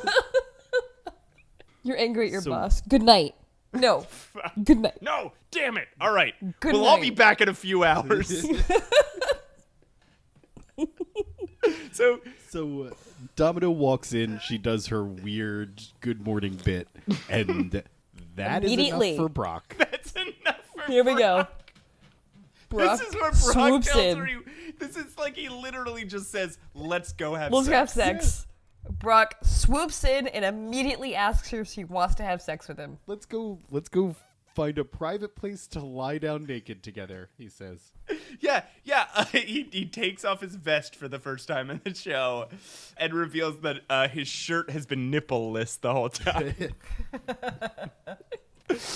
You're angry at your boss. Good night. No. Good night.
No, damn it. All right.
Good
we'll all
night.
be back in a few hours. So
Domino walks in. She does her weird good morning bit. And that is
Immediately.
enough for Brock.
that's enough for
Here we go.
Brock.
Brock
This is where Brock
swoops
tells
in.
her this is like he literally just says, let's go have
Let's
sex.
have sex. Brock swoops in and immediately asks her if she wants to have sex with him.
Let's go find a private place to lie down naked together, he says.
Yeah. He takes off his vest for the first time in the show and reveals that his shirt has been nipple-less the whole time.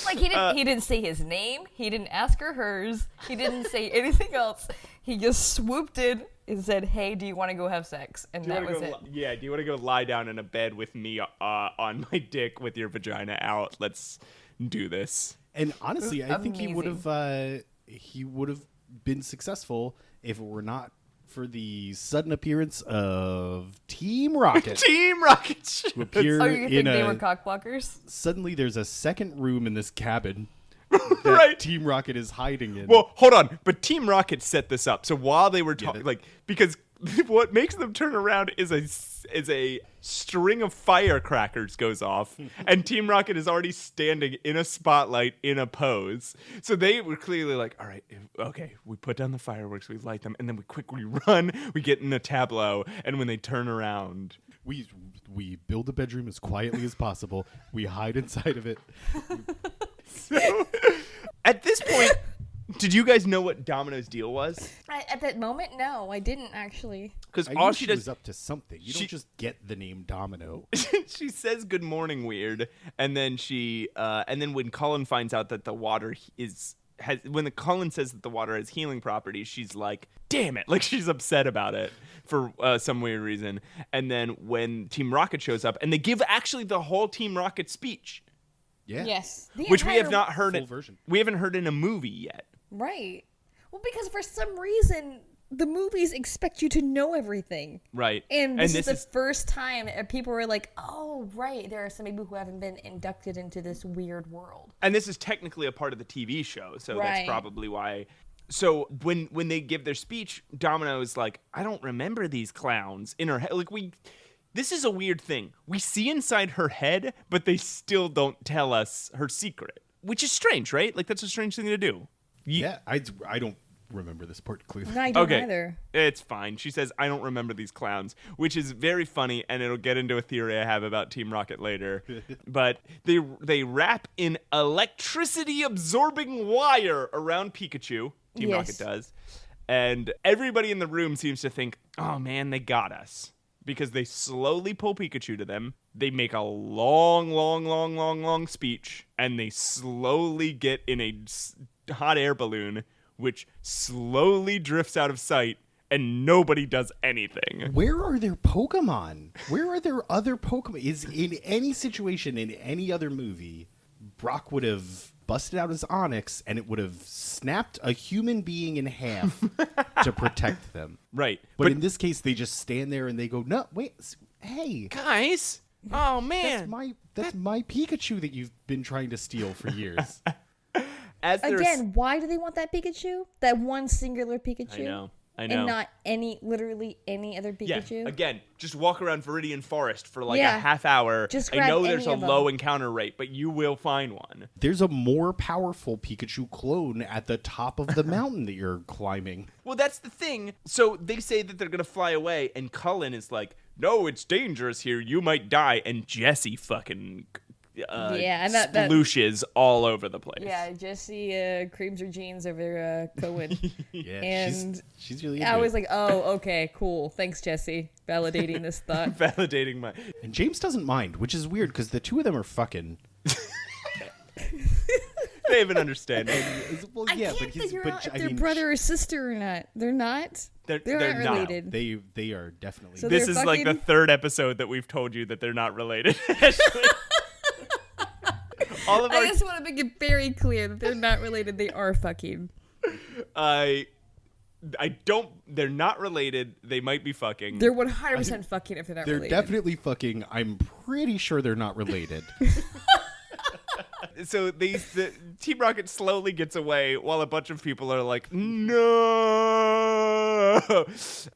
Like he didn't say his name. He didn't ask her hers. He didn't say anything else. He just swooped in and said, "Hey, do you want to go have sex?" And that was it.
Yeah, do you want to go lie down in a bed with me on my dick with your vagina out? Let's do this.
And honestly, I think
Amazing.
he would have been successful if it were not for the sudden appearance of Team Rocket.
Team Rocket.
Who appear
Oh, you
in
think they were cockblockers?
Suddenly there's a second room in this cabin that
Right.
Team Rocket is hiding in.
Well, hold on. But Team Rocket set this up. So while they were talking,
that-
because what makes them turn around is a string of firecrackers goes off, and Team Rocket is already standing in a spotlight in a pose. So they were clearly like, all right, okay, we put down the fireworks, we light them, and then we quickly run, we get in a tableau, and when they turn around...
We build a bedroom as quietly as possible. We hide inside of it.
So, at this point, did you guys know what Domino's deal was?
At that moment, no, I didn't actually.
Because
I
all
knew
she
she
does...
was up to something. You don't just get the name Domino.
She says good morning weird, and then when Cullen finds out that the water when Cullen says that the water has healing properties, she's like, damn it, like she's upset about it for some weird reason. And then when Team Rocket shows up, and they give actually the whole Team Rocket speech,
Yeah.
Yes.
which we have not heard
full version.
we haven't heard in a movie yet.
Right. Well, because for some reason, the movies expect you to know everything.
Right.
And this is the first time people were like, oh, right, there are some people who haven't been inducted into this weird world.
And this is technically a part of the TV show, so that's
Right.
probably why. So when they give their speech, Domino's like, I don't remember these clowns in her head. Like this is a weird thing. We see inside her head, but they still don't tell us her secret, which is strange, right? Like that's a strange thing to do.
Yeah, I don't remember this part clearly.
No, I don't
Okay.
either.
It's fine. She says, I don't remember these clowns, which is very funny, and it'll get into a theory I have about Team Rocket later. But they wrap in electricity-absorbing wire around Pikachu. Team
Yes.
Rocket does. And everybody in the room seems to think, oh, man, they got us. Because they slowly pull Pikachu to them. They make a long speech, and they slowly get in a hot air balloon, which slowly drifts out of sight, and nobody does anything.
Where are their Pokemon? Where are their other Pokemon? Is in any situation in any other movie, Brock would have busted out his Onyx and it would have snapped a human being in half to protect them.
Right.
But in this case, they just stand there and they go, "No, wait, hey,
Guys, oh man.
that's my Pikachu that you've been trying to steal for years."
As they're
Again, why do they want that Pikachu? That one singular Pikachu?
I know. I know.
And not literally any other Pikachu?
Yeah, again, just walk around Viridian Forest for like a
Yeah.
half hour.
Just
I
grab
know there's a
any of
low
them.
encounter rate, but you will find one.
There's a more powerful Pikachu clone at the top of the mountain that you're climbing.
Well, that's the thing. So they say that they're going to fly away, and Cullen is like, no, it's dangerous here. You might die. And Jesse fucking
and that
splooshes all over the place.
Yeah, Jesse creams her jeans over Cohen.
Yeah,
And
she's really
I
into
was
it.
like, oh, okay, cool. Thanks, Jesse. Validating this thought.
Validating my...
And James doesn't mind, which is weird because the two of them are fucking.
They have an understanding.
Well,
I
yeah,
can't
but he's
figure out if
I
they're
mean,
brother or sister or not. They're not.
They're
not
not.
related.
They are definitely.
So
This
they're
is like the
fucking-
third episode that we've told you that they're not related. Ashley. All of
I
our...
just want to make it very clear that they're not related. They are fucking.
I don't... They're not related. They might be fucking.
They're 100% fucking if they're not
They're
related.
definitely fucking. I'm pretty sure they're not related.
So the Team Rocket slowly gets away while a bunch of people are like, no.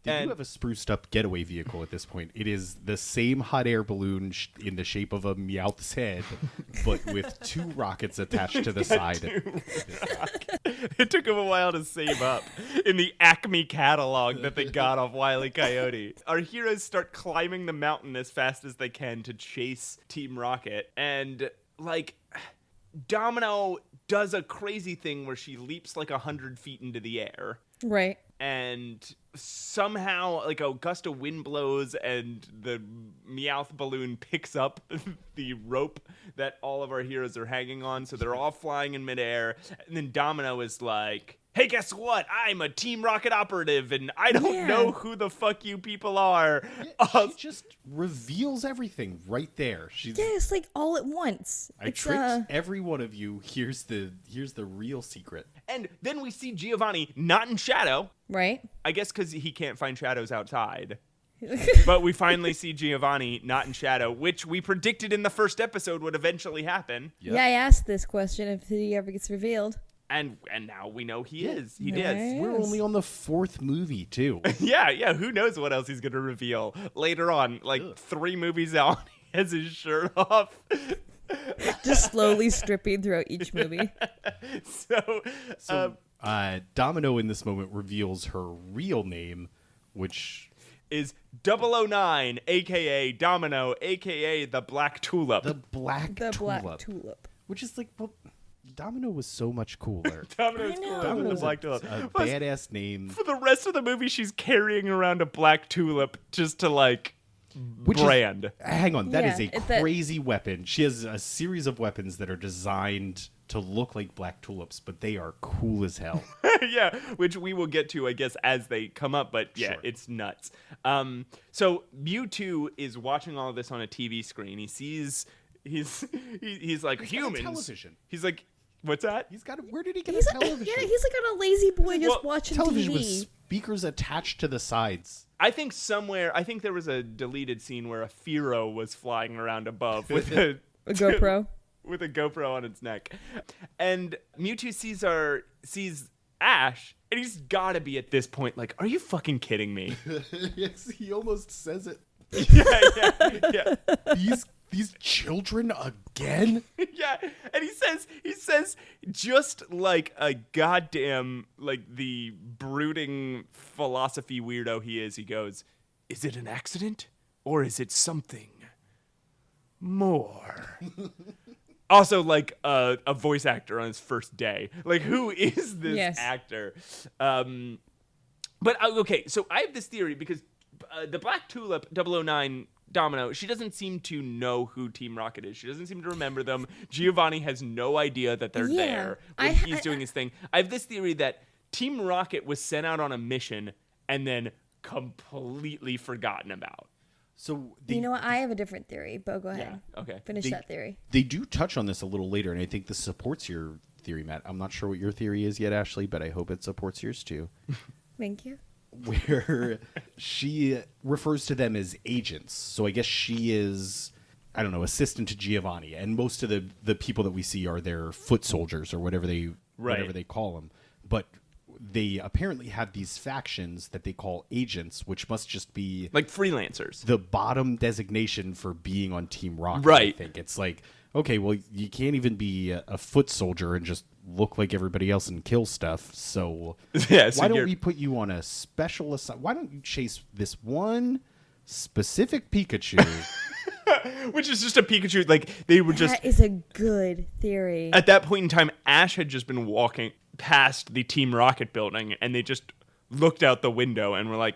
They do have a spruced up getaway vehicle at this point. It is the same hot air balloon in the shape of a Meowth's head, but with two rockets attached to the side.
It took them a while to save up in the Acme catalog that they got off Wile E. Coyote. Our heroes start climbing the mountain as fast as they can to chase Team Rocket. And, like, Domino does a crazy thing where she leaps like 100 feet into the air.
Right.
And somehow, like, a gust of wind blows and the Meowth balloon picks up the rope that all of our heroes are hanging on. So they're all flying in midair. And then Domino is like, hey, guess what? I'm a Team Rocket operative, and I don't know who the fuck you people are.
She just reveals everything right there. She's.
Yeah, it's like all at once.
I
It's,
tricked every one of you. Here's the real secret.
And then we see Giovanni not in Shadow.
Right?
I guess because he can't find shadows outside. But we finally see Giovanni not in Shadow, which we predicted in the first episode would eventually happen.
Yep.
Yeah, I asked this question if he ever gets revealed.
And now we know he is. He
Nice.
did.
We're only on the fourth movie too.
Yeah. Who knows what else he's going to reveal later on? Like 3 movies out, he has his shirt off.
Just slowly stripping throughout each movie.
So
Domino in this moment reveals her real name, which
is 009, a.k.a. Domino, a.k.a. the Black Tulip.
the Black
The
Tulip,
Black Tulip.
which is like, well, Domino was so much cooler.
Domino's
I know.
cooler than the
Domino's
Black Tulip.
a
Plus,
badass name.
for the rest of the movie, she's carrying around a Black Tulip just to, like,
Which
brand.
Hang on, that is
Yeah,
a
it's that-
crazy weapon. She has a series of weapons that are designed to look like black tulips, but they are cool as hell.
Yeah, which we will get to, I guess, as they come up. But yeah,
Sure.
it's nuts. So Mewtwo is watching all of this on a TV screen. He sees he's like
He's got a
humans.
television.
He's like, what's that?
He's got. Where did he get
He's
a
like,
television?
yeah, he's like on a lazy boy just
Well,
watching
television
TV.
with speakers attached to the sides.
I think there was a deleted scene where a Firo was flying around above with a
GoPro.
with a GoPro on its neck. And Mewtwo sees Ash, and he's got to be at this point like, are you fucking kidding me?
Yes, he almost says it.
Yeah.
These children again?
Yeah, and he says just like a goddamn, like, the brooding philosophy weirdo he is, he goes, is it an accident or is it something more? Also, like, a voice actor on his first day. Like, who is this
Yes.
actor? But okay, so I have this theory because the Black Tulip 009 Domino, she doesn't seem to know who Team Rocket is. She doesn't seem to remember them. Giovanni has no idea that they're
Yeah.
there when he's doing his thing. I have this theory that Team Rocket was sent out on a mission and then completely forgotten about.
So
You know what? I have a different theory, but go ahead.
Yeah, okay.
Finish that theory.
They do touch on this a little later, and I think this supports your theory, Matt. I'm not sure what your theory is yet, Ashley, but I hope it supports yours too.
Thank you.
Where she refers to them as agents. So I guess she is, I don't know, assistant to Giovanni, and most of the people that we see are their foot soldiers or whatever they call them. But they apparently have these factions that they call agents, which must just be
like freelancers.
The bottom designation for being on Team Rocket.
Right.
I think it's like, okay, well, you can't even be a foot soldier and just look like everybody else and kill stuff. So, why don't we put you on a special assignment? Why don't you chase this one specific Pikachu?
Which is just a Pikachu. Like, they were just...
That is a good theory.
At that point in time, Ash had just been walking past the Team Rocket building, and they just looked out the window and were like,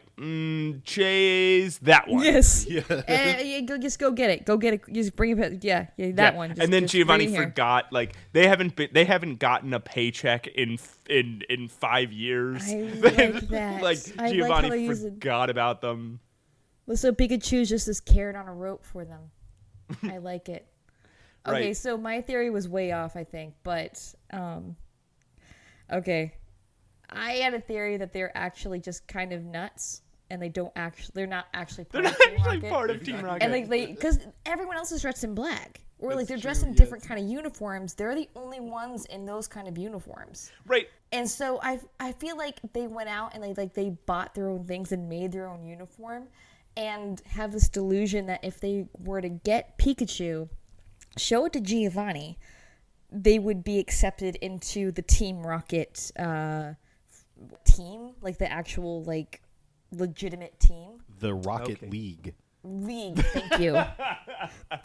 chase that one.
Yes. Just go get it. Go get it. Just bring it. Yeah, that one.
And then Giovanni forgot. Like, they haven't gotten a paycheck in 5 years.
I like that.
Like, Giovanni forgot about them.
Well, so Pikachu's just this carrot on a rope for them. I like it. Okay,
Right.
so my theory was way off, I think, but okay. I had a theory that they're actually just kind of nuts, and they're not actually part of Team Rocket.
Part of Team Rocket.
And because everyone else is dressed in black, or like they're dressed in
yes.
different kind of uniforms. They're the only ones in those kind of uniforms.
Right.
And so I feel like they went out and they bought their own things and made their own uniform, and have this delusion that if they were to get Pikachu, show it to Giovanni, they would be accepted into the Team Rocket team, like the actual like legitimate team.
The Rocket League.
Thank you.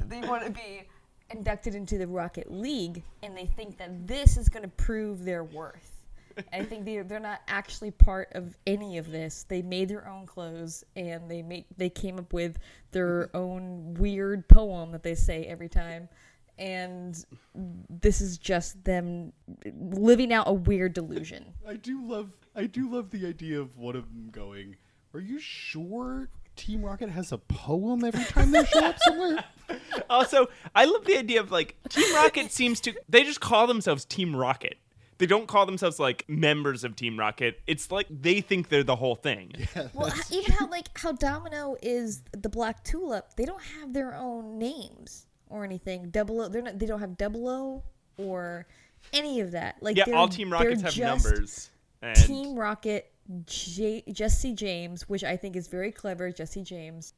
They want to be inducted into the Rocket League, and they think that this is going to prove their worth. And I think they're not actually part of any of this. They made their own clothes, and they came up with their own weird poem that they say every time. And this is just them living out a weird delusion.
I do love the idea of one of them going, "Are you sure Team Rocket has a poem every time they show up somewhere?"
Also, I love the idea of like Team Rocket they just call themselves Team Rocket. They don't call themselves like members of Team Rocket. It's like they think they're the whole thing.
Yeah,
Well, even how Domino is the Black Tulip, they don't have their own names or anything. They don't have 00 or any of that. Like,
Yeah, all Team Rockets have
just
numbers. And
Team Rocket, Jesse James, which I think is very clever. Jesse James,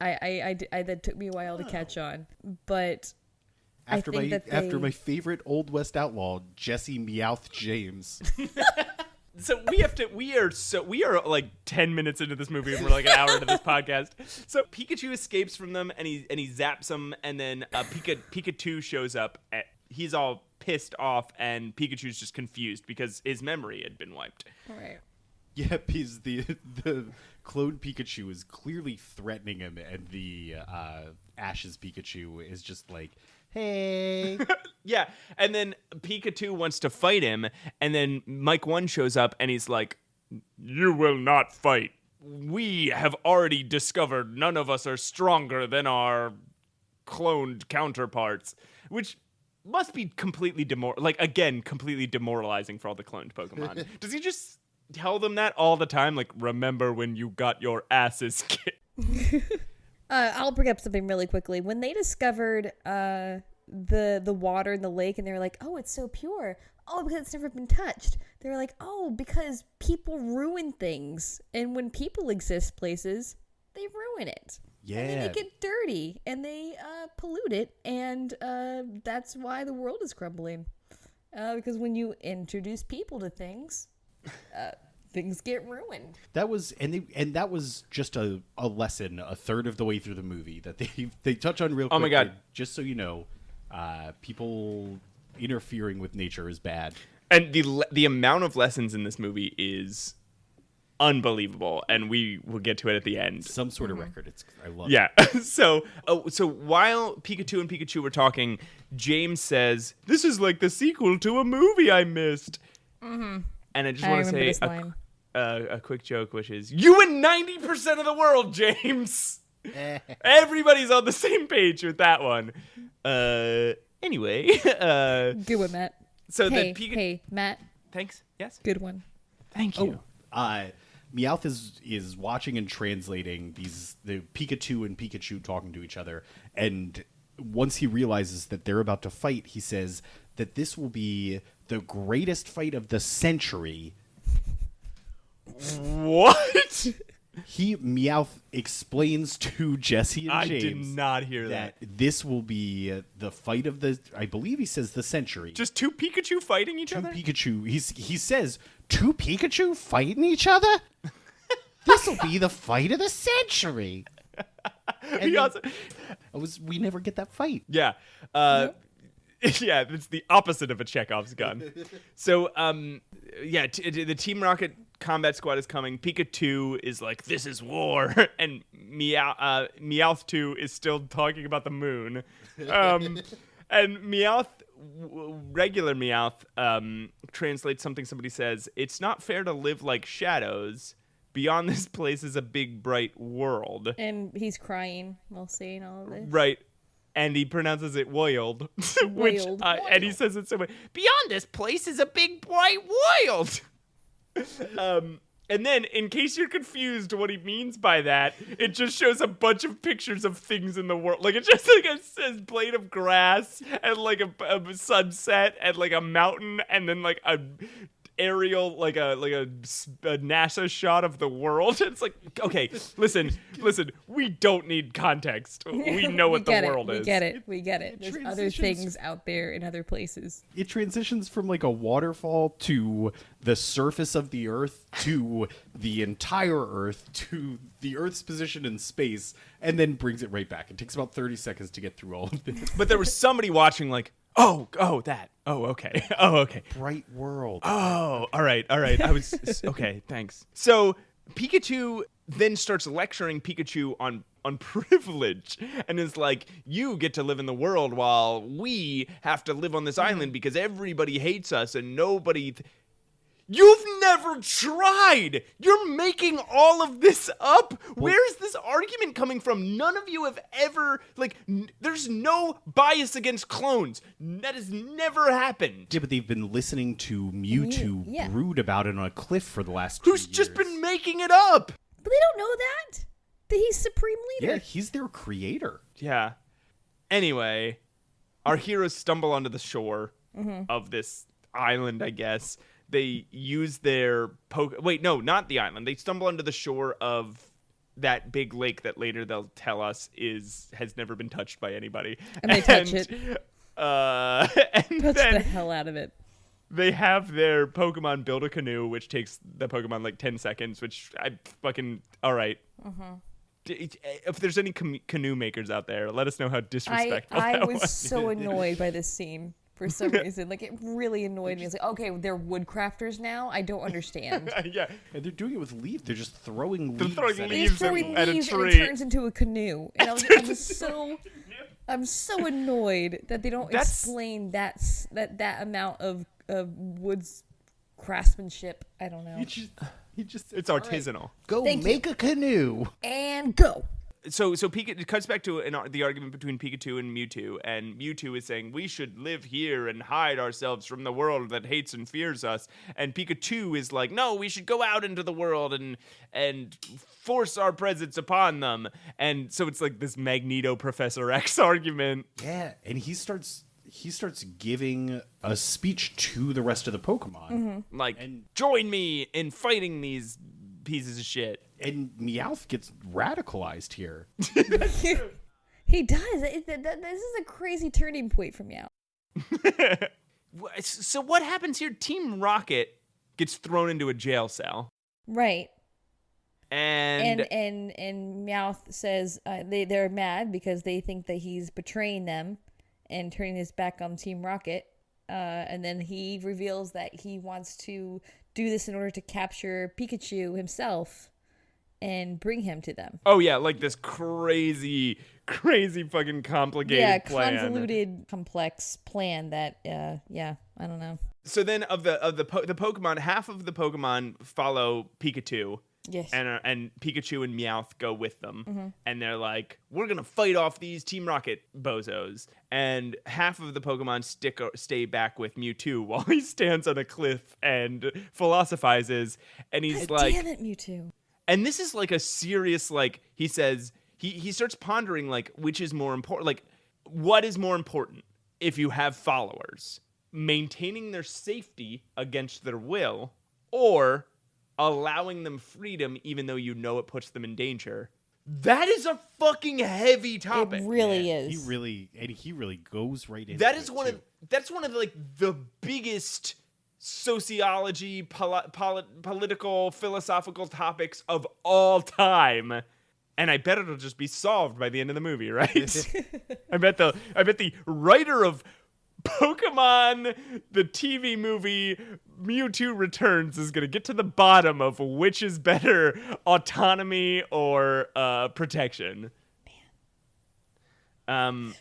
I that took me a while to catch on, but
after
I think
after my favorite Old West outlaw, Jesse Meowth James.
So we are like 10 minutes into this movie and we're like an hour into this podcast. So Pikachu escapes from them and he zaps them, and then PikaTwo shows up. He's all pissed off, and Pikachu's just confused because his memory had been wiped.
right.
Yeah, because the clone Pikachu is clearly threatening him, and the Ash's Pikachu is just like, "Hey."
Yeah, and then PikaTwo wants to fight him, and then Mike 1 shows up, and he's like, "You will not fight. We have already discovered none of us are stronger than our cloned counterparts," which must be completely completely demoralizing for all the cloned Pokemon. Does he just tell them that all the time? Like, remember when you got your asses kicked?
I'll bring up something really quickly. When they discovered the water in the lake, and they were like, "Oh, it's so pure." Oh, because it's never been touched. They were like, "Oh, because people ruin things, and when people exist places, they ruin it.
Yeah.
And they make it dirty, and they pollute it, and that's why the world is crumbling. Because when you introduce people to things, things get ruined."
That was that was just a lesson a third of the way through the movie that they touch on real quick.
Oh my God.
Just so you know, people interfering with nature is bad.
And the amount of lessons in this movie is unbelievable, and we will get to it at the end.
Some sort of record. I love
Yeah.
it.
So while Pikachu and Pikachu were talking, James says, "This is like the sequel to a movie I missed." Mm-hmm. And I just want to say a quick joke, which is, "You and 90% of the world, James." Everybody's on the same page with that one. Anyway.
Good one, Matt.
So
hey, Matt.
Thanks. Yes.
Good one.
Thank you.
Meowth is watching and translating the Pikachu and Pikachu talking to each other, and once he realizes that they're about to fight, he says that this will be the greatest fight of the century,
What?
Meowth explains to Jesse and James.
I did not hear that.
This will be the fight of I believe he says the century.
Just two Pikachu fighting each other?
Two Pikachu. He says, two Pikachu fighting each other? This will be the fight of the century. And we never get that fight.
Yeah. Yeah, it's the opposite of a Chekhov's gun. So, the Team Rocket combat squad is coming. PikaTwo is like, this is war. And Meowth 2 is still talking about the moon. And Meowth, regular Meowth, translates something somebody says, it's not fair to live like shadows. Beyond this place is a big, bright world.
And he's crying while saying all of this.
Right. And he pronounces it Woiled. And he says it so much. Beyond this place is a big, bright world. And then, in case you're confused what he means by that, it just shows a bunch of pictures of things in the world. Like, it's just like a blade of grass and like a sunset and like a mountain and then like a aerial, like a NASA shot of the world. It's like, okay, listen, we don't need context. We know what the world is.
We get it. There's other things out there in other places.
It transitions from like a waterfall to the surface of the Earth to the entire Earth to the Earth's position in space, and then brings it right back. It takes about 30 seconds to get through all of this.
But there was somebody watching like, oh, that. Oh, okay. Oh, okay.
Bright world.
Oh, all right. I was okay. Thanks. So Pikachu then starts lecturing Pikachu on privilege and is like, you get to live in the world while we have to live on this island because everybody hates us and nobody. You've never tried. You're making all of this up. Where is this argument coming from? None of you have ever, there's no bias against clones. That has never happened.
Yeah, but they've been listening to Mewtwo brood about it on a cliff for the last 2 years.
Who's just been making it up?
But they don't know that he's supreme leader.
Yeah, he's their creator.
Yeah. Anyway, our heroes stumble onto the shore of this island, I guess. They use their wait, no, not the island. They stumble onto the shore of that big lake that later they'll tell us has never been touched by anybody.
And they touch it.
And
touch
then
the hell out of it.
They have their Pokemon build a canoe, which takes the Pokemon like 10 seconds, which I fucking, all right. If there's any canoe makers out there, let us know how disrespectful
I
that
was so annoyed by this scene. For some reason, it really annoyed me. It's like, okay, they're woodcrafters now. I don't understand.
Yeah, and they're doing it with leaves. They're just throwing leaves.
They're throwing leaves at a tree.
And it turns into a canoe. And I'm so annoyed that they don't explain that amount of woods craftsmanship. I don't know.
It's artisanal.
Right. Go make a canoe
and go.
So it cuts back to the argument between Pikachu and Mewtwo is saying we should live here and hide ourselves from the world that hates and fears us, and Pikachu is like, no, we should go out into the world and force our presence upon them, and so it's like this Magneto Professor X argument.
Yeah, and he starts giving a speech to the rest of the Pokemon,
join me in fighting these pieces of shit.
And Meowth gets radicalized here.
He does. This is a crazy turning point for Meowth.
So what happens here? Team Rocket gets thrown into a jail cell.
Right.
And
Meowth says they're mad because they think that he's betraying them and turning his back on Team Rocket. And then he reveals that he wants to do this in order to capture Pikachu himself and bring him to them.
Oh yeah, like this crazy fucking complicated plan.
Convoluted, complex plan that I don't know.
So then of the Pokemon, half of the Pokemon follow Pikachu.
Yes.
And Pikachu and Meowth go with them. And they're like, we're going to fight off these Team Rocket bozos. And half of the Pokemon stay back with Mewtwo while he stands on a cliff and philosophizes. And he's like,
damn it, Mewtwo.
And this is like a serious, he says, he starts pondering, which is more important. What is more important if you have followers? Maintaining their safety against their will, or allowing them freedom even though you know it puts them in danger. That is a fucking heavy topic.
It really is.
He really goes right into
That
it.
is that's one of like the biggest sociology, political, philosophical topics of all time. And I bet it'll just be solved by the end of the movie, right? I bet the writer of Pokemon, the TV movie Mewtwo Returns, is gonna get to the bottom of which is better, autonomy or protection.
Pokemon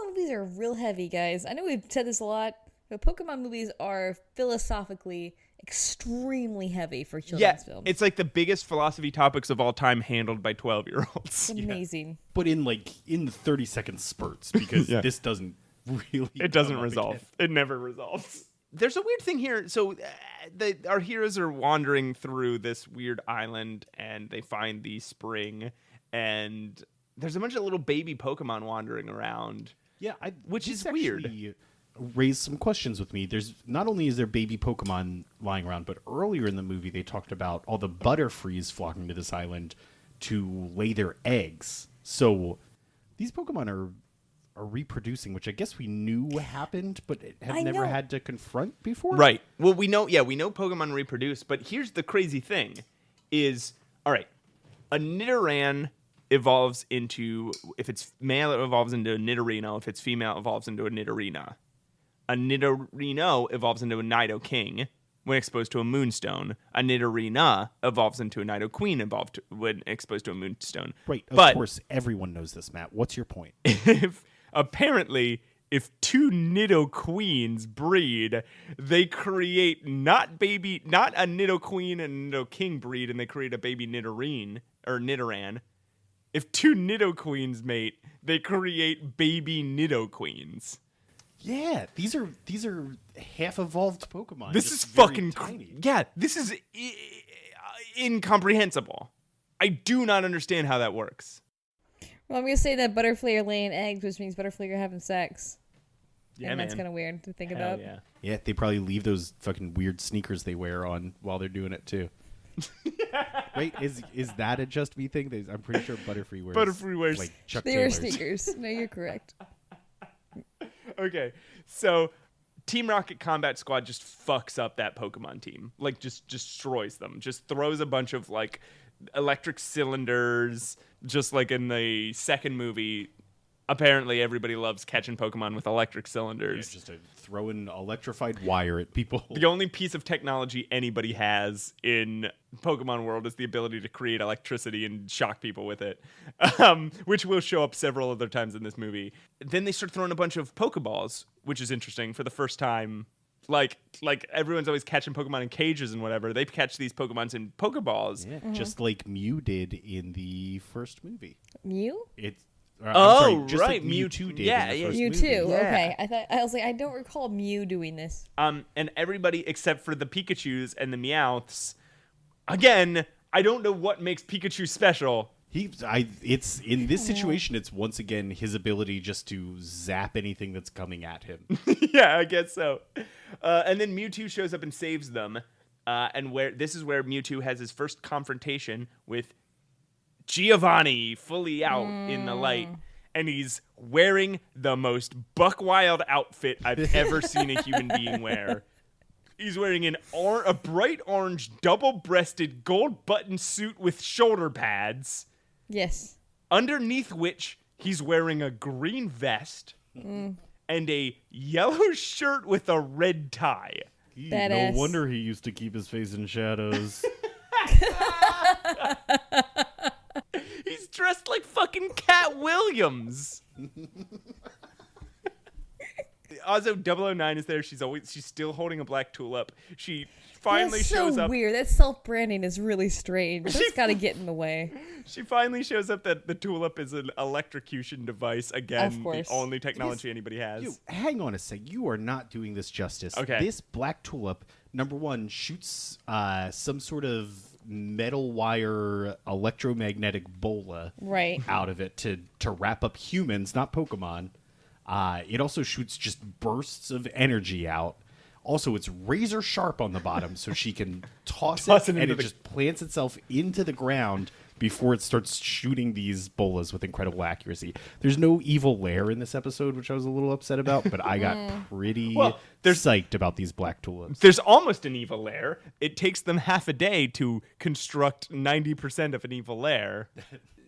movies are real heavy, guys. I know we've said this a lot, but Pokemon movies are philosophically extremely heavy for children's films.
It's like the biggest philosophy topics of all time handled by 12-year-olds.
Amazing.
But in 30-second spurts, because this doesn't really...
It doesn't resolve. It never resolves. There's a weird thing here. So our heroes are wandering through this weird island, and they find the spring, and there's a bunch of little baby Pokemon wandering around.
Yeah,
which is weird.
Raised some questions with me. There's not only is there baby Pokemon lying around, but earlier in the movie they talked about all the Butterfrees flocking to this island to lay their eggs. So these Pokemon are reproducing, which I guess we knew happened, but have never had to confront before.
Right. Well, we know Pokemon reproduce, but here's the crazy thing: is all right. A Nidoran evolves into, if it's male, it evolves into a Nidorino. If it's female, it evolves into a Nidorina. A Nidorino evolves into a Nidoking when exposed to a Moonstone. A Nidorina evolves into a Nidoqueen when exposed to a Moonstone.
Right. Of course, everyone knows this, Matt. What's your point?
Apparently, if two Nidoqueens breed, they create not a Nidoqueen and a Nidoking breed, and they create a baby Nidoran. If two Nidoqueens mate, they create baby Nidoqueens.
Yeah, these are half evolved Pokemon.
This is fucking tiny. Yeah, this is incomprehensible. I do not understand how that works.
Well, I'm gonna say that Butterfly are laying eggs, which means Butterfly are having sex.
Yeah,
and that's kind of weird to think about.
Yeah.
Yeah, they probably leave those fucking weird sneakers they wear on while they're doing it too. Wait, is that a just me thing? I'm pretty sure Butterfree wears like Chuck
They
Taylors.
wear sneakers. No, you're correct.
Okay, so Team Rocket Combat Squad just fucks up that Pokemon team. Like, just destroys them. Just throws a bunch of, like, electric cylinders, just like in the second movie. Apparently, everybody loves catching Pokemon with electric cylinders.
Yeah, just throwing electrified wire at people.
The only piece of technology anybody has in Pokemon world is the ability to create electricity and shock people with it, which will show up several other times in this movie. Then they start throwing a bunch of Pokeballs, which is interesting for the first time. Like everyone's always catching Pokemon in cages and whatever. They catch these Pokemons in Pokeballs.
Yeah, just like Mew did in the first movie.
Mew?
Just
right,
like Mewtwo did.
Yeah,
in the first
Mewtwo.
movie.
Okay, I was like, I don't recall Mew doing this.
And everybody except for the Pikachus and the Meowths. Again, I don't know what makes Pikachu special.
It's in this situation. It's once again his ability just to zap anything that's coming at him.
Yeah, I guess so. And then Mewtwo shows up and saves them. This is where Mewtwo has his first confrontation with Giovanni, fully out in the light, and he's wearing the most buck-wild outfit I've ever seen a human being wear. He's wearing a bright orange, double-breasted, gold-button suit with shoulder pads.
Yes.
Underneath which he's wearing a green vest and a yellow shirt with a red tie.
Badass.
No wonder he used to keep his face in shadows.
He's dressed like fucking Cat Williams. Also, 009 is there. She's still holding a black tulip. She finally shows up.
Weird. That self-branding is really strange. That's got to get in the way.
She finally shows up that the tulip is an electrocution device. Again,
Of course.
the only technology anybody has.
Hang on a sec. You are not doing this justice.
Okay.
This black tulip, number one, shoots some sort of metal wire electromagnetic bola out of it to wrap up humans, not Pokemon. It also shoots just bursts of energy out. Also, it's razor sharp on the bottom, so she can toss
Toss
it,
it
and
into
it
the-
just plants itself into the ground before it starts shooting these bolas with incredible accuracy. There's no evil lair in this episode, which I was a little upset about, but I got pretty psyched about these black tulips.
There's almost an evil lair. It takes them half a day to construct 90% of an evil lair.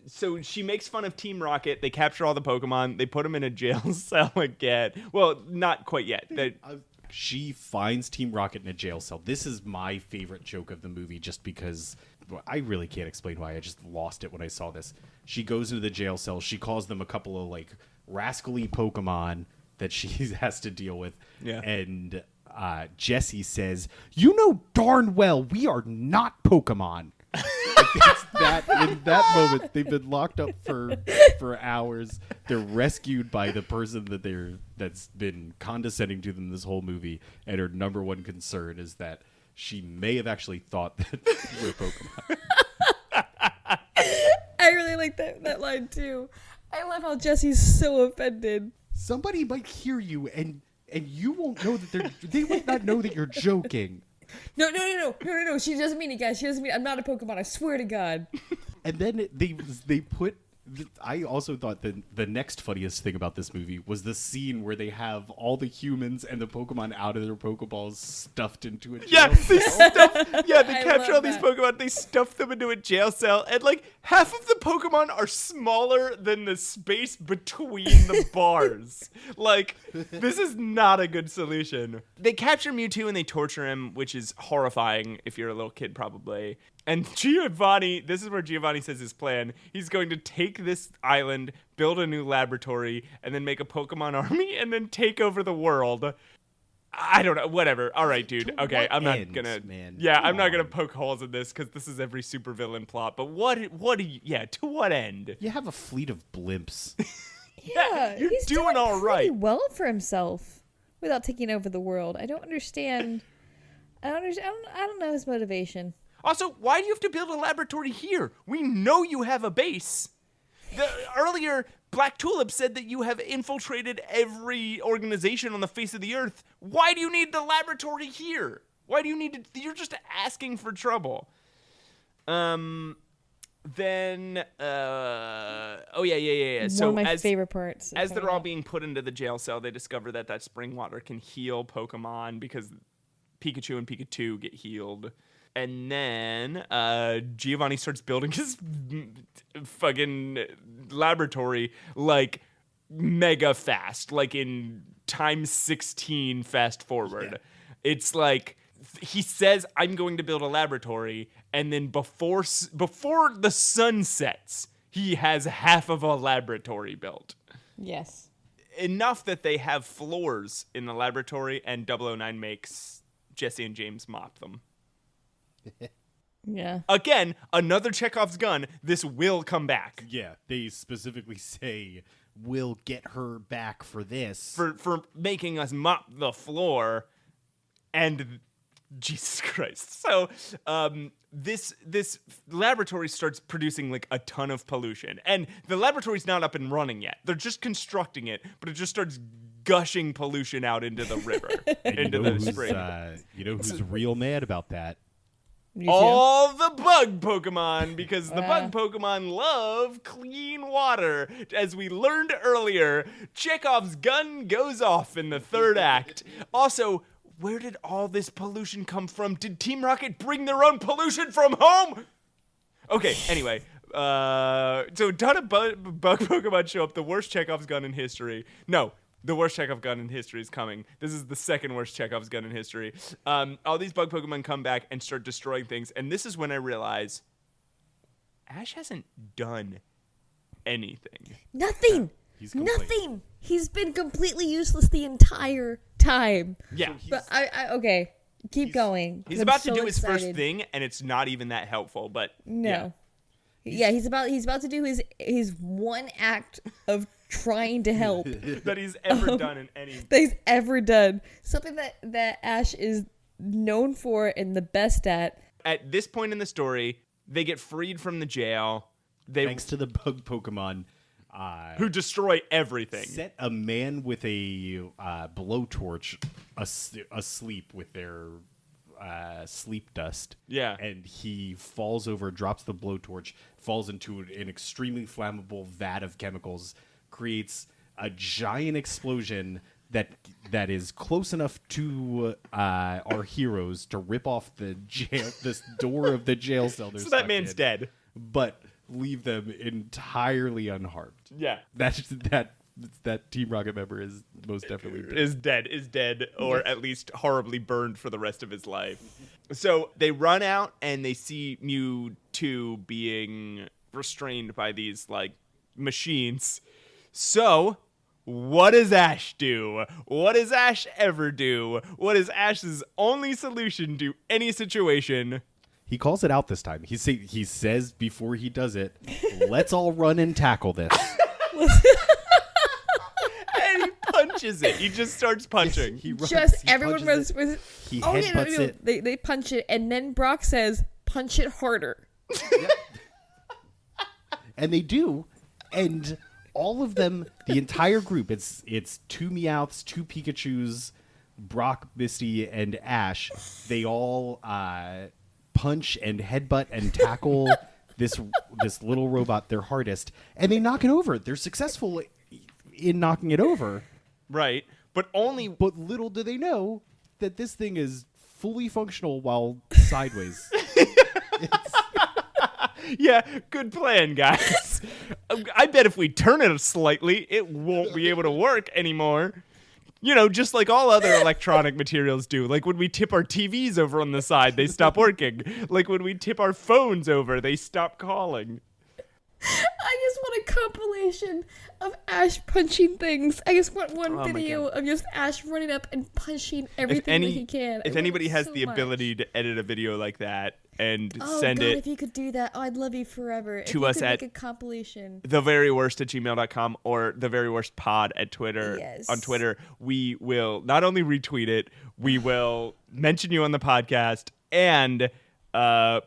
So she makes fun of Team Rocket. They capture all the Pokemon. They put them in a jail cell again. Well, not quite yet.
She finds Team Rocket in a jail cell. This is my favorite joke of the movie just because I really can't explain why. I just lost it when I saw this. She goes into the jail cell. She calls them a couple of like rascally Pokemon that she has to deal with.
Yeah.
And Jessie says, "You know darn well we are not Pokemon." It's that in that moment they've been locked up for hours. They're rescued by the person that's been condescending to them this whole movie, and her number one concern is that she may have actually thought that we're Pokemon.
I really like that line too. I love how Jesse's so offended.
Somebody might hear you, and you won't know that they might not know that you're joking.
No. She doesn't mean it, guys. She doesn't mean. I'm not a Pokemon. I swear to God.
And then they put. I also thought that the next funniest thing about this movie was the scene where they have all the humans and the Pokemon out of their Pokeballs stuffed into a jail cell.
They capture all these Pokemon, they stuff them into a jail cell, and like half of the Pokemon are smaller than the space between the bars. Like, this is not a good solution. They capture Mewtwo and they torture him, which is horrifying if you're a little kid probably. And Giovanni, this is where Giovanni says his plan. He's going to take this island, build a new laboratory, and then make a Pokemon army, and then take over the world. I don't know. Whatever. All right, dude.
To
Okay,
what
I'm not
end,
gonna.
man?
Yeah,
Come
I'm not gonna
on.
poke holes in this because this is every supervillain plot. But what do you? Yeah, to what end?
You have a fleet of blimps.
Yeah,
you're
he's
doing all right.
pretty well for himself without taking over the world. I don't understand. I don't know his motivation.
Also, why do you have to build a laboratory here? We know you have a base. Earlier, Black Tulip said that you have infiltrated every organization on the face of the earth. Why do you need the laboratory here? Why do you need to? You're just asking for trouble. Then, oh yeah. So
One of my favorite parts.
As they're all being put into the jail cell, they discover that spring water can heal Pokemon because Pikachu and PikaTwo get healed. And then Giovanni starts building his fucking laboratory like mega fast, like in times 16 fast forward. Yeah. It's like he says, "I'm going to build a laboratory," and then before the sun sets, he has half of a laboratory built.
Yes.
Enough that they have floors in the laboratory, and 009 makes Jesse and James mop them.
Yeah.
Again, another Chekhov's gun. This will come back.
Yeah, they specifically say, "We'll get her back for this."
For making us mop the floor. And Jesus Christ. So this laboratory starts producing like a ton of pollution. And the laboratory's not up and running yet. They're just constructing it, but it just starts gushing pollution out into the river, into the spring.
You know who's real mad about that?
All the bug Pokemon, because the bug Pokemon love clean water. As we learned earlier, Chekhov's gun goes off in the third act. Also, where did all this pollution come from? Did Team Rocket bring their own pollution from home? Okay, anyway. So a ton of bug Pokemon show up. The worst Chekhov's gun in history. No. The worst Chekhov gun in history is coming. This is the second worst Chekhov's gun in history. All these bug Pokemon come back and start destroying things. And this is when I realize Ash hasn't done anything.
Nothing.
He's complete.
Nothing. He's been completely useless the entire time.
Yeah.
But okay. Keep going.
He's
I'm
about
so
to do his first
excited.
thing, and it's not even that helpful. But
No. Yeah, he's about to do his one act of trying to help
that he's ever done in any.
that he's ever done. Something that Ash is known for and the best at.
At this point in the story, they get freed from the jail.
Thanks to the bug Pokemon.
who destroy everything.
Set a man with a blowtorch asleep with their sleep dust.
Yeah.
And he falls over, drops the blowtorch, falls into an extremely flammable vat of chemicals, creates a giant explosion that is close enough to our heroes to rip off this door of the jail cell.
So that man's dead.
But leave them entirely unharmed.
Yeah.
That Team Rocket member is most definitely dead.
Is dead, or at least horribly burned for the rest of his life. So they run out and they see Mewtwo being restrained by these like machines. So what does Ash do? What does Ash ever do? What is Ash's only solution to any situation?
He calls it out this time. He says before he does it, let's all run and tackle this.
And he punches it. He just starts punching.
He runs,
Just
he
everyone
punches
runs.
it, he headbutts it.
They punch it, and then Brock says, "Punch it harder."
And they do. And all of them, the entire group, it's two Meowths, two Pikachus, Brock, Misty, and Ash. They all punch and headbutt and tackle this little robot their hardest, and they knock it over. They're successful in knocking it over.
Right. But
little do they know that this thing is fully functional while sideways.
Yeah, good plan, guys. I bet if we turn it slightly, it won't be able to work anymore. You know, just like all other electronic materials do. Like when we tip our TVs over on the side, they stop working. Like when we tip our phones over, they stop calling.
I just want a compilation of Ash punching things. I just want one video of just Ash running up and punching everything that he can.
If anybody has the ability to edit a video like that and send it,
if you could do that, I'd love you forever.
To us at
make a compilation.
theveryworst@gmail.com or theveryworstpod at Twitter.
Yes.
On Twitter, we will not only retweet it, we will mention you on the podcast, and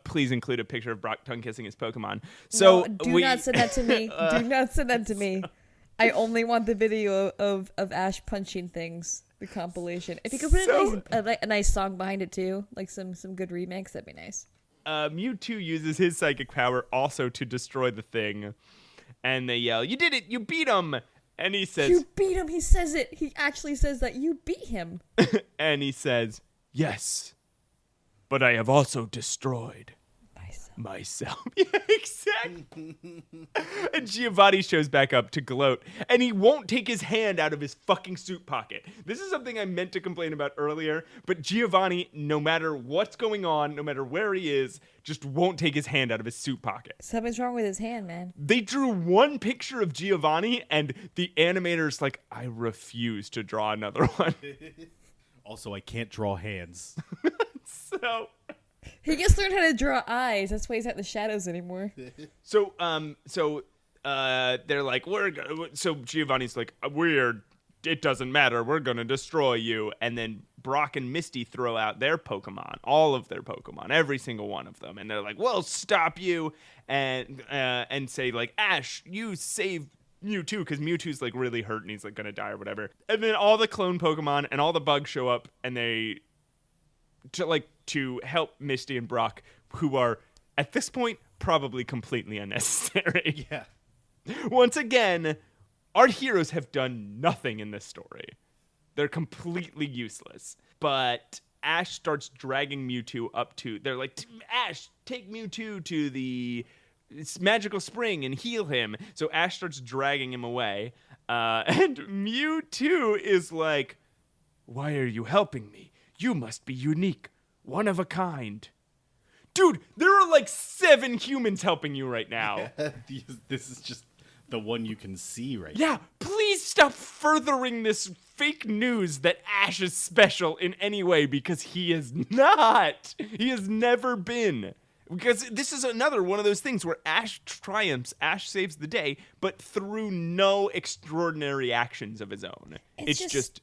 please include a picture of Brock tongue kissing his Pokemon. So
no, do not send that to me. Do not send that to me. I only want the video of Ash punching things. The compilation. If you could put a nice song behind it too, like some good remix, that'd be nice.
Mewtwo uses his psychic power also to destroy the thing, and they yell, "You did it! You beat him!" And he says,
"You beat him!" He says it. He actually says that you beat him.
And he says, "Yes, but I have also destroyed myself." Yeah, exactly. And Giovanni shows back up to gloat, and he won't take his hand out of his fucking suit pocket. This is something I meant to complain about earlier, but Giovanni, no matter what's going on, no matter where he is, just won't take his hand out of his suit pocket.
Something's wrong with his hand, man.
They drew one picture of Giovanni, and the animator's like, "I refuse to draw another one."
Also, I can't draw hands.
So
he just learned how to draw eyes. That's why he's not in the shadows anymore.
So they're like, so Giovanni's like, it doesn't matter. We're going to destroy you. And then Brock and Misty throw out their Pokemon, all of their Pokemon, every single one of them. And they're like, "We'll stop you." And say like, "Ash, you save Mewtwo," because Mewtwo's like really hurt and he's like going to die or whatever. And then all the clone Pokemon and all the bugs show up, and they to help Misty and Brock, who are at this point probably completely unnecessary.
Yeah.
Once again, our heroes have done nothing in this story. They're completely useless. But Ash starts dragging Mewtwo up to... They're like, "Ash, take Mewtwo to the magical spring and heal him." So Ash starts dragging him away. And Mewtwo is like, "Why are you helping me? You must be unique. One of a kind." Dude, there are like 7 humans helping you right now.
This is just the one you can see right
now. Yeah, please stop furthering this fake news that Ash is special in any way, because he is not. He has never been. Because this is another one of those things where Ash triumphs, Ash saves the day, but through no extraordinary actions of his own. It's just...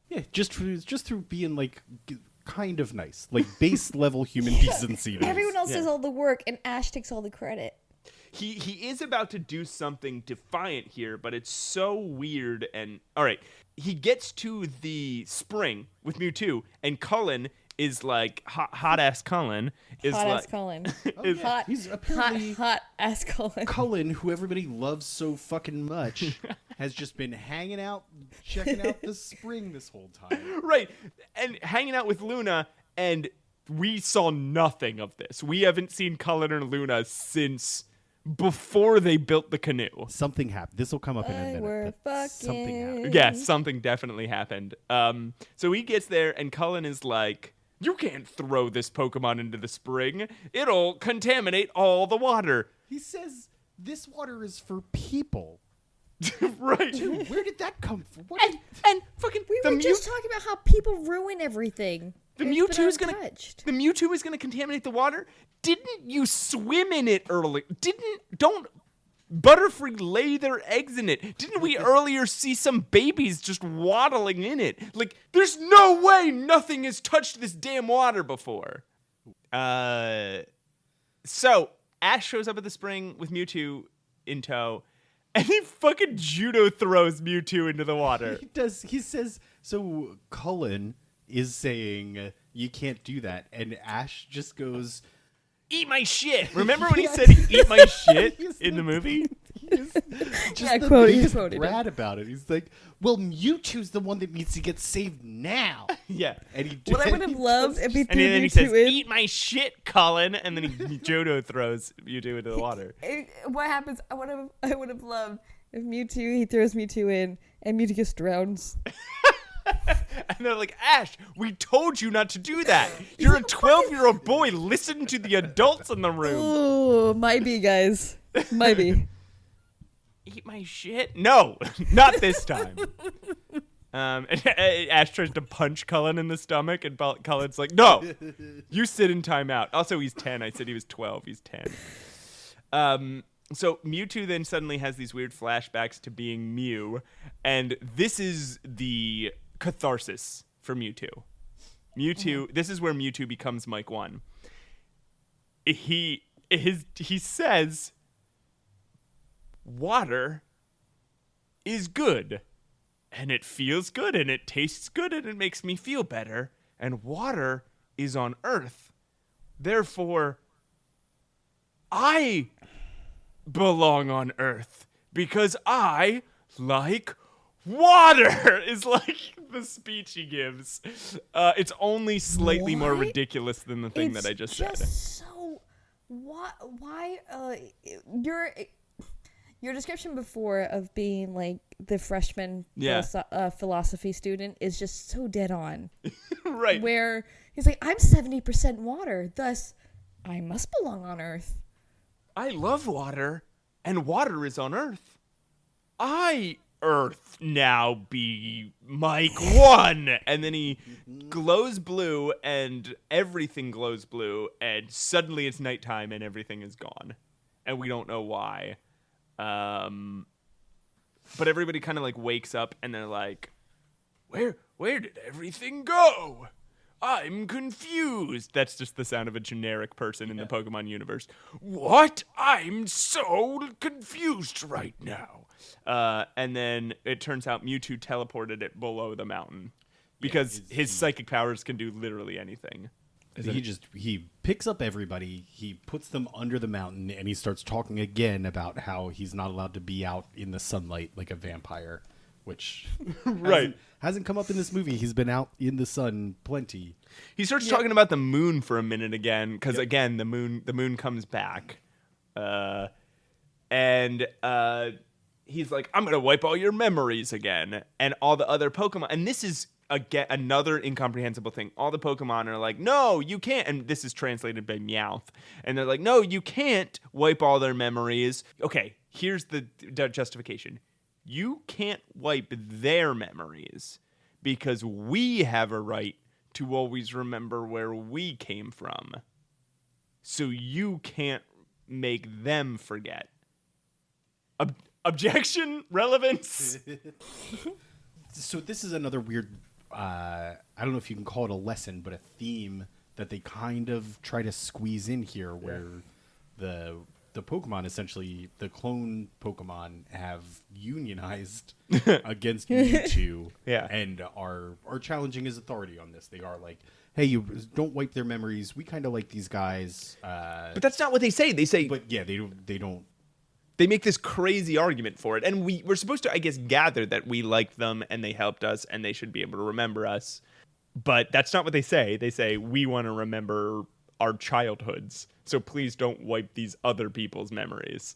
Yeah, just through being like... kind of nice, like base level human decency.
Everyone else does all the work, and Ash takes all the credit.
he is about to do something defiant here, but it's so weird. And all right, he gets to the spring with Mewtwo, and Cullen is like hot ass Cullen is
Hot
like
ass Cullen.
is-
Hot,
He's apparently
hot ass Cullen.
Cullen, who everybody loves so fucking much, has just been hanging out, checking out the spring this whole time.
right, and hanging out with Luna, and we saw nothing of this. We haven't seen Cullen or Luna since before they built the canoe.
Something happened. This will come up in a
I
minute.
were
but something
fucking.
happened.
Yeah, something definitely happened. So he gets there, and Cullen is like, "You can't throw this Pokemon into the spring. It'll contaminate all the water."
He says this water is for people.
Right.
Dude, where did that come from? What
And fucking
We
the
were just talking about how people ruin everything.
The
It's been
Mewtwo is gonna
untouched.
the Mewtwo is gonna contaminate the water. Didn't you swim in it early? Don't Butterfree lay their eggs in it? Didn't we earlier see some babies just waddling in it? Like, there's no way nothing has touched this damn water before. So Ash shows up at the spring with Mewtwo in tow, and he fucking judo throws Mewtwo into the water.
He does. He says so. Cullen is saying you can't do that, and Ash just goes,
Eat my shit. Remember when he said eat my shit in the movie?
He's just
Yeah,
the
quote- he's
biggest
quoted it.
brat about it. He's like, "Well, Mewtwo's the one that needs to get saved now."
Yeah.
And he
What I would have loved if he
And
threw
then he
Mewtwo
says,
in.
eat my shit, Colin. And then he judo throws Mewtwo into the water.
What happens? I would have loved if he throws Mewtwo in and Mewtwo just drowns.
And they're like, Ash, we told you not to do that. You're a 12-year-old boy. Listen to the adults in the room.
Ooh, might be, guys. Might be.
Eat my shit? No, not this time. And Ash tries to punch Cullen in the stomach, and Cullen's like, no, you sit in timeout. Also, he's 10. I said he was 12. He's 10. So Mewtwo then suddenly has these weird flashbacks to being Mew, and this is the catharsis for Mewtwo. This is where Mewtwo becomes Mike 1. He says water is good, and it feels good, and it tastes good, and it makes me feel better, and water is on Earth. Therefore, I belong on Earth because I like water is like the speech he gives. It's only slightly more
What?
ridiculous than the thing that I just said.
So, why? Your description before of being like the freshman philosophy student is just so dead on.
Right.
Where he's like, I'm 70% water, thus I must belong on Earth.
I love water, and water is on Earth. Earth now be Mike 1. And then he glows blue, and everything glows blue, and suddenly it's nighttime, and everything is gone. And we don't know why. But everybody kind of like wakes up, and they're like, where did everything go? I'm confused. That's just the sound of a generic person in the Pokemon universe. What? I'm so confused right now. And then it turns out Mewtwo teleported it below the mountain because his psychic powers can do literally anything.
He picks up everybody, he puts them under the mountain, and he starts talking again about how he's not allowed to be out in the sunlight like a vampire, which hasn't come up in this movie. He's been out in the sun plenty.
He starts talking about the moon for a minute again, because again the moon comes back, and he's like, I'm gonna wipe all your memories again, and all the other Pokemon. And this is again another incomprehensible thing. All the Pokemon are like, no, you can't. And this is translated by Meowth, and they're like, no, you can't wipe all their memories. Okay, here's the justification. You can't wipe their memories because we have a right to always remember where we came from. So you can't make them forget. Objection? Relevance?
So this is another weird, I don't know if you can call it a lesson, but a theme that they kind of try to squeeze in here where the Pokemon, essentially, the clone Pokemon have unionized against Mewtwo, and are challenging his authority on this. They are like, hey, you don't wipe their memories. We kind of like these guys.
But that's not what they say. They say,
but yeah, they don't.
They make this crazy argument for it, and we're supposed to, I guess, gather that we like them and they helped us and they should be able to remember us. But that's not what they say. They say we want to remember our childhoods, so please don't wipe these other people's memories.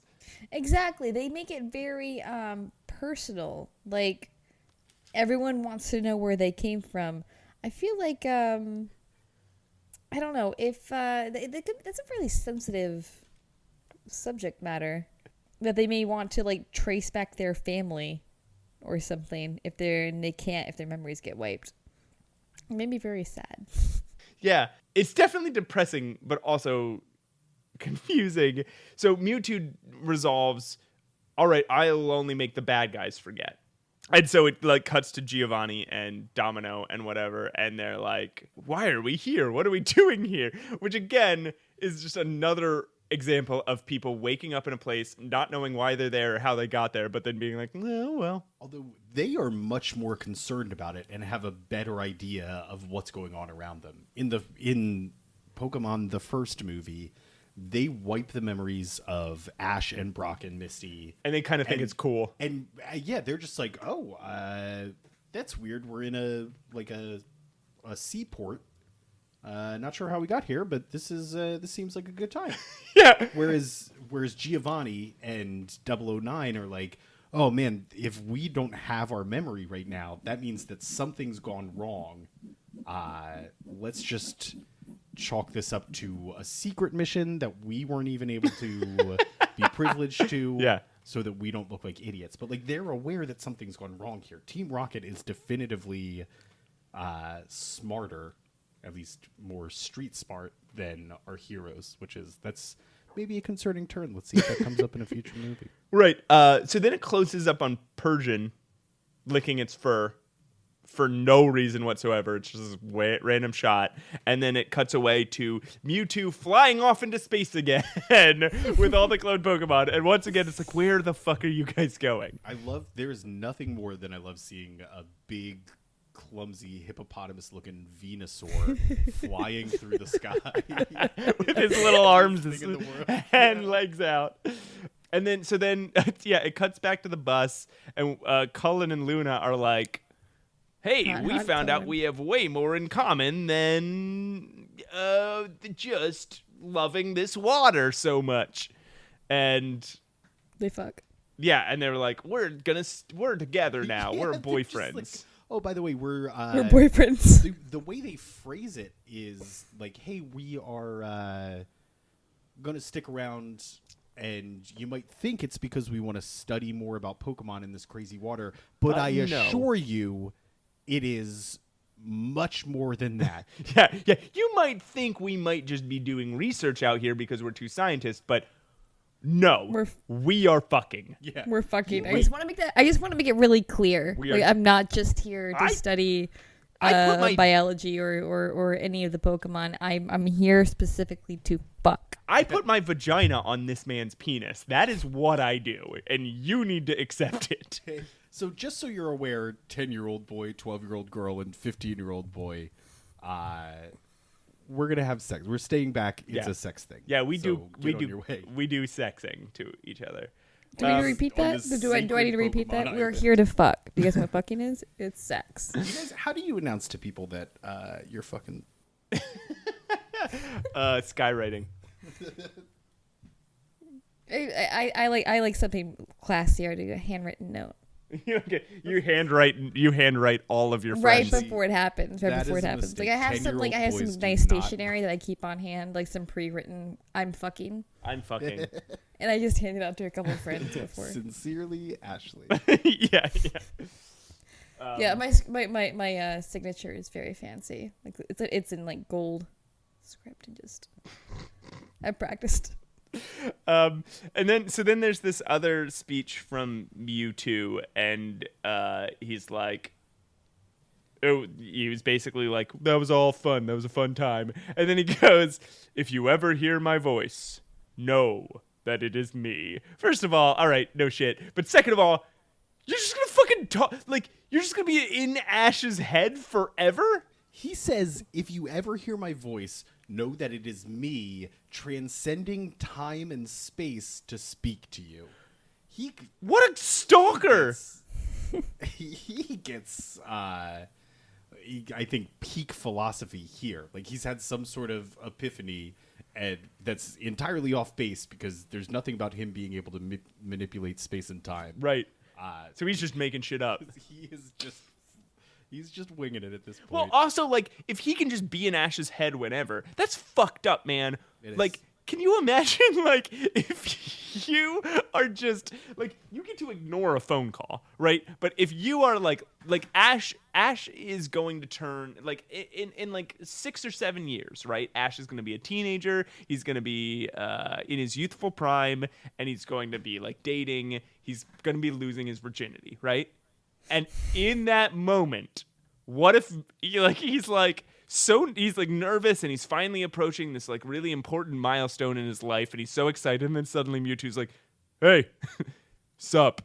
Exactly. They make it very personal. Like, everyone wants to know where they came from. I feel like I don't know if that's a really sensitive subject matter. That they may want to like trace back their family or something if their memories get wiped. It made me very sad.
Yeah, it's definitely depressing, but also confusing. So Mewtwo resolves, all right, I'll only make the bad guys forget. And so it like cuts to Giovanni and Domino and whatever, and they're like, why are we here? What are we doing here? Which again is just another example of people waking up in a place, not knowing why they're there or how they got there, but then being like, oh, well.
Although they are much more concerned about it and have a better idea of what's going on around them. In Pokemon, the first movie, they wipe the memories of Ash and Brock and Misty.
And they kind of think it's cool.
And yeah, they're just like, oh, that's weird. We're in a seaport. Not sure how we got here, but this seems like a good time.
Yeah.
Whereas Giovanni and 009 are like, oh man, if we don't have our memory right now, that means that something's gone wrong. Let's just chalk this up to a secret mission that we weren't even able to be privileged to.
Yeah.
So that we don't look like idiots. But like they're aware that something's gone wrong here. Team Rocket is definitively smarter, at least more street smart than our heroes, that's maybe a concerning turn. Let's see if that comes up in a future movie.
Right. So then it closes up on Persian licking its fur for no reason whatsoever. It's just a random shot. And then it cuts away to Mewtwo flying off into space again with all the clone Pokemon. And once again, it's like, where the fuck are you guys going?
There's nothing more than I love seeing a big, clumsy hippopotamus-looking Venusaur flying through the sky
with his little arms and legs out. And then, it cuts back to the bus, and Cullen and Luna are like, hey, we found out we have way more in common than just loving this water so much. And
they fuck.
Yeah, and they were like, we're together now.
Yeah,
we're boyfriends.
Like, oh, by the way, we're
boyfriends.
The way they phrase it is like, hey, we are going to stick around, and you might think it's because we want to study more about Pokemon in this crazy water, but I assure you it is much more than that.
Yeah. You might think we might just be doing research out here because we're two scientists, but no, we are fucking.
Yeah. We're fucking. I just want to make it really clear. Like, I'm not just here to study biology or any of the Pokemon. I'm here specifically to fuck.
I put my vagina on this man's penis. That is what I do, and you need to accept it.
So just so you're aware, 10-year-old boy, 12-year-old girl, and 15-year-old boy, we're gonna have sex. We're staying back. It's a sex thing.
Yeah, we do sexing to each other.
Do we need to repeat that? Do I need to repeat that? We're here to fuck. Do you guys know what fucking is? It's sex.
You guys, how do you announce to people that you're fucking?
Skywriting.
I like something classier. To do a handwritten note.
Okay. You handwrite all of your friends.
Right before it happens. Like I have some nice stationery that I keep on hand, like some pre-written I'm fucking. And I just hand it out to a couple of friends before.
Sincerely, Ashley.
Yeah.
Yeah, my signature is very fancy. Like it's in like gold script and just I practiced.
And then there's this other speech from Mewtwo, and he's like, he was basically like, that was all fun, that was a fun time. And then he goes, if you ever hear my voice, know that it is me. First of all right, no shit. But second of all, you're just gonna fucking talk, like, you're just gonna be in Ash's head forever?
He says, if you ever hear my voice, know that it is me transcending time and space to speak to you.
What a stalker!
He gets I think, peak philosophy here. Like, he's had some sort of epiphany and that's entirely off base because there's nothing about him being able to manipulate space and time.
Right. So he's just making shit up.
He's just winging it at this point.
Well, also, like, if he can just be in Ash's head whenever, that's fucked up, man. Like, can you imagine, like, if you are just, like, you get to ignore a phone call, right? But if you are, like Ash is going to turn, like, in like 6 or 7 years, right? Ash is going to be a teenager. He's going to be in his youthful prime, and he's going to be, like, dating. He's going to be losing his virginity, right? And in that moment, what if he's nervous and he's finally approaching this like really important milestone in his life and he's so excited, and then suddenly Mewtwo's like, "Hey, sup?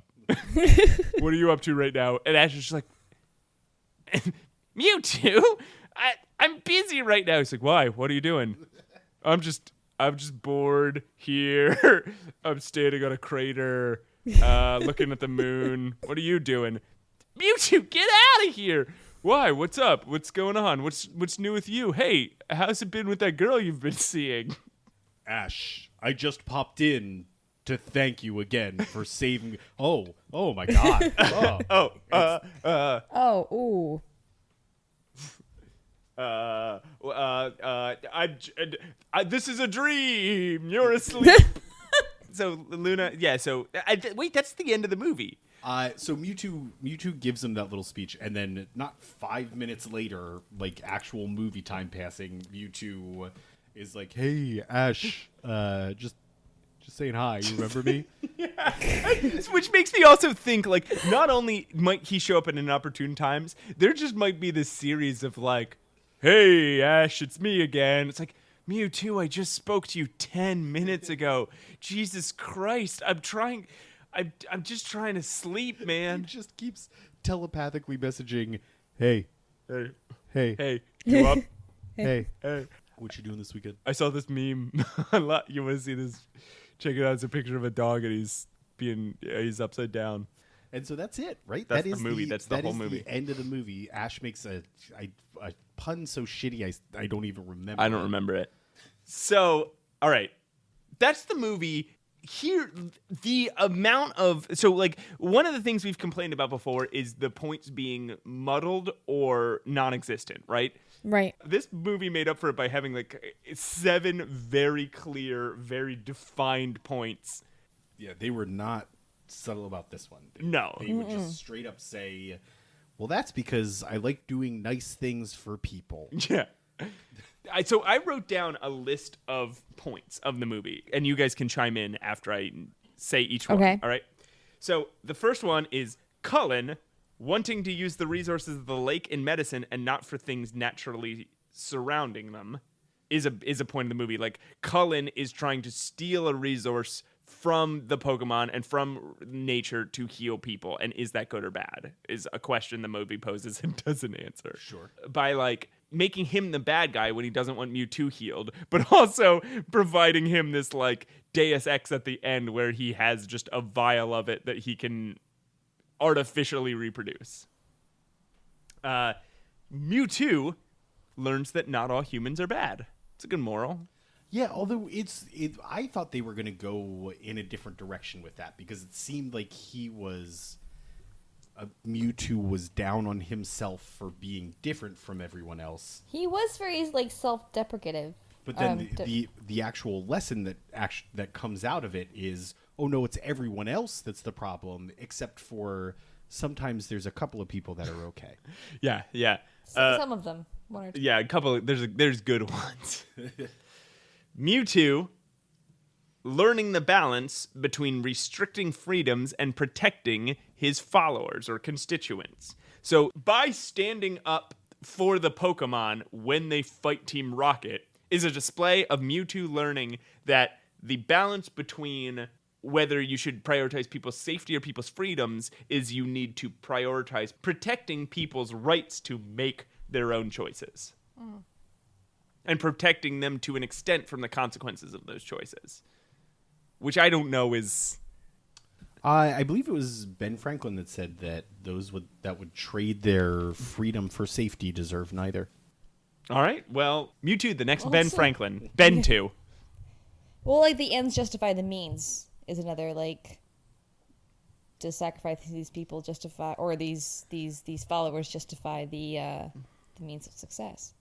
What are you up to right now?" And Ash is just like, "Mewtwo, I'm busy right now." He's like, "Why? What are you doing?" I'm just bored here. I'm standing on a crater, looking at the moon. What are you doing? Mewtwo, get out of here! Why? What's up? What's going on? What's new with you? Hey, how's it been with that girl you've been seeing?
Ash, I just popped in to thank you again for saving me. Oh my God.
Ooh.
This is a dream. You're asleep. So Luna, yeah. So wait, that's the end of the movie.
So Mewtwo gives him that little speech, and then not 5 minutes later, like actual movie time passing, Mewtwo is like, "Hey, Ash, just saying hi. You remember me?"
Yeah. Which makes me also think, like, not only might he show up at inopportune times, there just might be this series of like, "Hey, Ash, it's me again." It's like, Mewtwo, I just spoke to you 10 minutes ago. Jesus Christ, I'm just trying to sleep, man.
He just keeps telepathically messaging, "Hey,
You up?
hey,
Hey.
What you doing this weekend?"
I saw this meme. You want to see this? Check it out. It's a picture of a dog, and he's upside down.
And so that's it, right?
That's the movie. That's the whole movie.
The end of the movie. Ash makes a pun so shitty I don't even remember.
I don't remember it. So, all right, that's the movie. Here, the amount of one of the things we've complained about before is the points being muddled or non-existent, right?
Right.
This movie made up for it by having like 7 very clear, very defined points.
Yeah, they were not subtle about this one. They would just straight up say, "Well, that's because I like doing nice things for people."
Yeah. So I wrote down a list of points of the movie, and you guys can chime in after I say each one.
Okay.
All right. So the first one is Cullen wanting to use the resources of the lake in medicine and not for things naturally surrounding them is a point of the movie. Like, Cullen is trying to steal a resource from the Pokemon and from nature to heal people. And is that good or bad? Is a question the movie poses and doesn't answer.
Sure.
By like making him the bad guy when he doesn't want Mewtwo healed, but also providing him this like Deus Ex at the end where he has just a vial of it that he can artificially reproduce. Mewtwo learns that not all humans are bad. It's a good moral.
Yeah, although I thought they were going to go in a different direction with that because it seemed like Mewtwo was down on himself for being different from everyone else.
He was very like self-deprecative.
But then the actual lesson that comes out of it is, oh no, it's everyone else that's the problem, except for sometimes there's a couple of people that are okay.
Yeah.
Some of them, one or two.
Yeah, a couple. There's good ones. Mewtwo learning the balance between restricting freedoms and protecting his followers or constituents. So by standing up for the Pokemon when they fight Team Rocket is a display of Mewtwo learning that the balance between whether you should prioritize people's safety or people's freedoms is you need to prioritize protecting people's rights to make their own choices. And protecting them to an extent from the consequences of those choices. Which I don't know is...
I believe it was Ben Franklin that said that those that would trade their freedom for safety deserve neither.
All right, well, Mewtwo, the next Ben Franklin. Ben 2.
Well, like, the ends justify the means is another, like, to sacrifice these people justify, or these followers justify the means of success.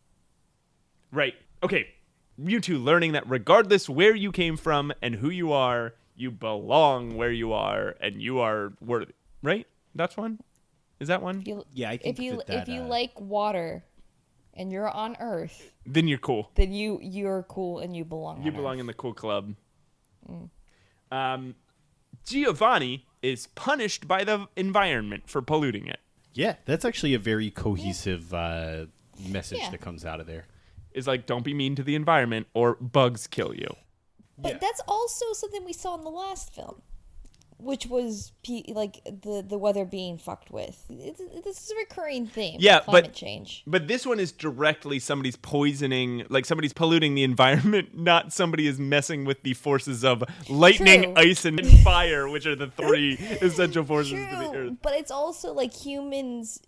Right. Okay. Mewtwo learning that regardless where you came from and who you are, you belong where you are and you are worthy. Right? That's one? Is that one?
Yeah, I think
if you like water and you're on Earth,
then you're cool.
Then you're cool and you belong.
You belong in the cool club. Giovanni is punished by the environment for polluting it.
Yeah, that's actually a very cohesive message that comes out of there.
Is like, don't be mean to the environment or bugs kill you.
But that's also something we saw in the last film, which was like the weather being fucked with. This is a recurring theme.
Yeah,
climate change.
But this one is directly somebody's poisoning, like somebody's polluting the environment, not somebody is messing with the forces of lightning, ice, and fire, which are the three essential forces to the Earth.
But it's also like humans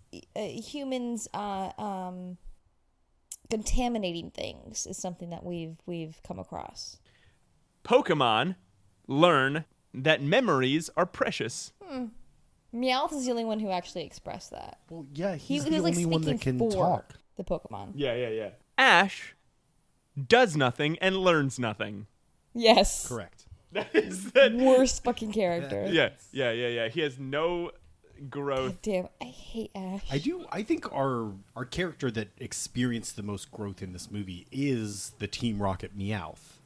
contaminating things is something that we've come across.
Pokemon learn that memories are precious.
Meowth is the only one who actually expressed that.
Well, yeah, he's
He
the
was, like,
only one that
speaking
can
for
talk.
the Pokemon.
Yeah. Ash does nothing and learns nothing.
Yes.
Correct.
That is that.
Worst fucking character.
Yeah. He has no growth.
God damn, I hate Ash.
I think our character that experienced the most growth in this movie is the Team Rocket Meowth.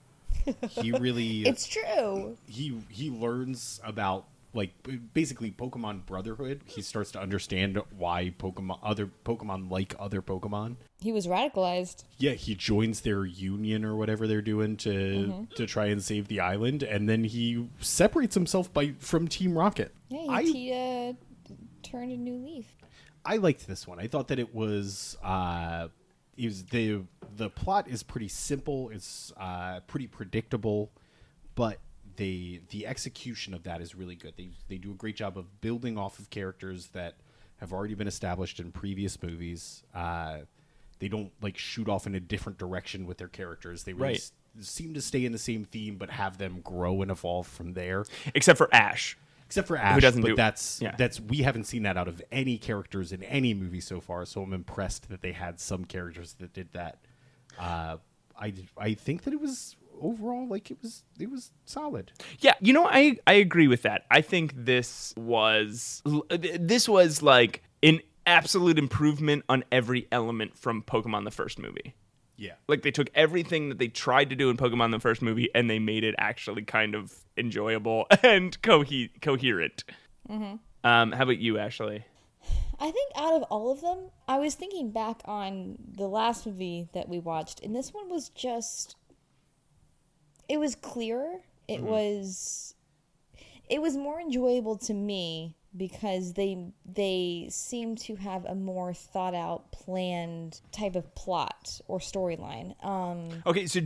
He really
It's true.
He learns about, like, basically Pokemon brotherhood. He starts to understand why other Pokemon like other Pokemon.
He was radicalized.
Yeah, he joins their union or whatever they're doing to try and save the island, and then he separates himself from Team Rocket.
Yeah, he turned a new leaf.
I liked this one. I thought that it was the plot is pretty simple. It's pretty predictable, but the execution of that is really good. They do a great job of building off of characters that have already been established in previous movies. They don't like shoot off in a different direction with their characters. They really seem to stay in the same theme, but have them grow and evolve from there.
Except for Ash.
Who doesn't but that's we haven't seen that out of any characters in any movie so far. So I'm impressed that they had some characters that did that. I think that it was overall like it was solid.
Yeah, I agree with that. I think this was like an absolute improvement on every element from Pokemon the first movie.
Yeah. Like
they took everything that they tried to do in Pokemon the first movie and they made it actually kind of enjoyable and coherent. Mm-hmm. How about you, Ashley?
I think out of all of them, I was thinking back on the last movie that we watched, and this one was just... It was clearer. It was more enjoyable to me because they seem to have a more thought out, planned type of plot or storyline.
Okay, so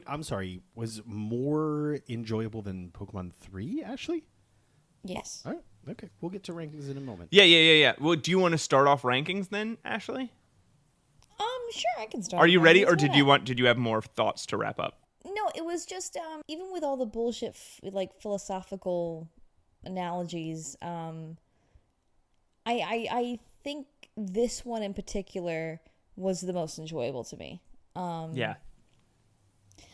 I'm sorry, was more enjoyable than Pokemon 3, Ashley?
Yes.
All right. Okay, we'll get to rankings in a moment.
Yeah. Well, do you want to start off rankings then, Ashley?
Sure, I can start.
Are you ready, or did you have more thoughts to wrap up?
No, it was just even with all the bullshit like philosophical analogies, I think this one in particular was the most enjoyable to me.
Yeah.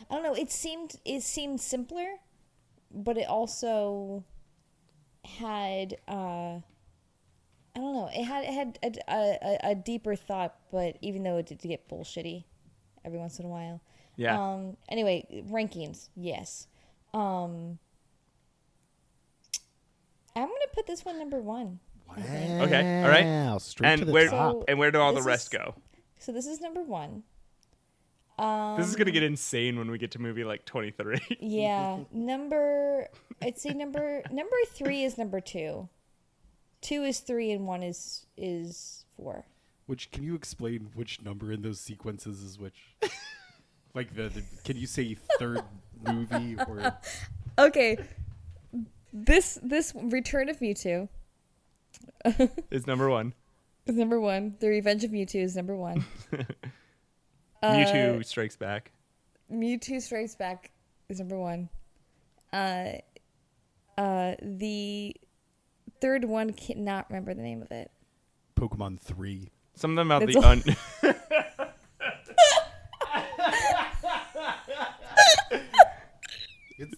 I don't know. It seemed simpler, but it also had I don't know. It had a deeper thought, but even though it did get bullshitty every once in a while.
Yeah.
Anyway, rankings. Yes. I'm gonna put this one number 1.
Okay. All right.
Straight to the top.
And where do all the rest go?
So this is number 1.
This is gonna get insane when we get to movie like 23.
Yeah, I'd say number 3 is number 2. 2 is 3 and 1 is 4.
Which, can you explain which number in those sequences is which? Like can you say third movie or?
Okay, this Return of Mewtwo
Is number 1.
is number 1. The Revenge of Mewtwo is number 1.
Mewtwo Strikes Back.
Mewtwo Strikes Back is number 1. The third one cannot remember the name of it.
Pokemon 3.
Something about
That's
the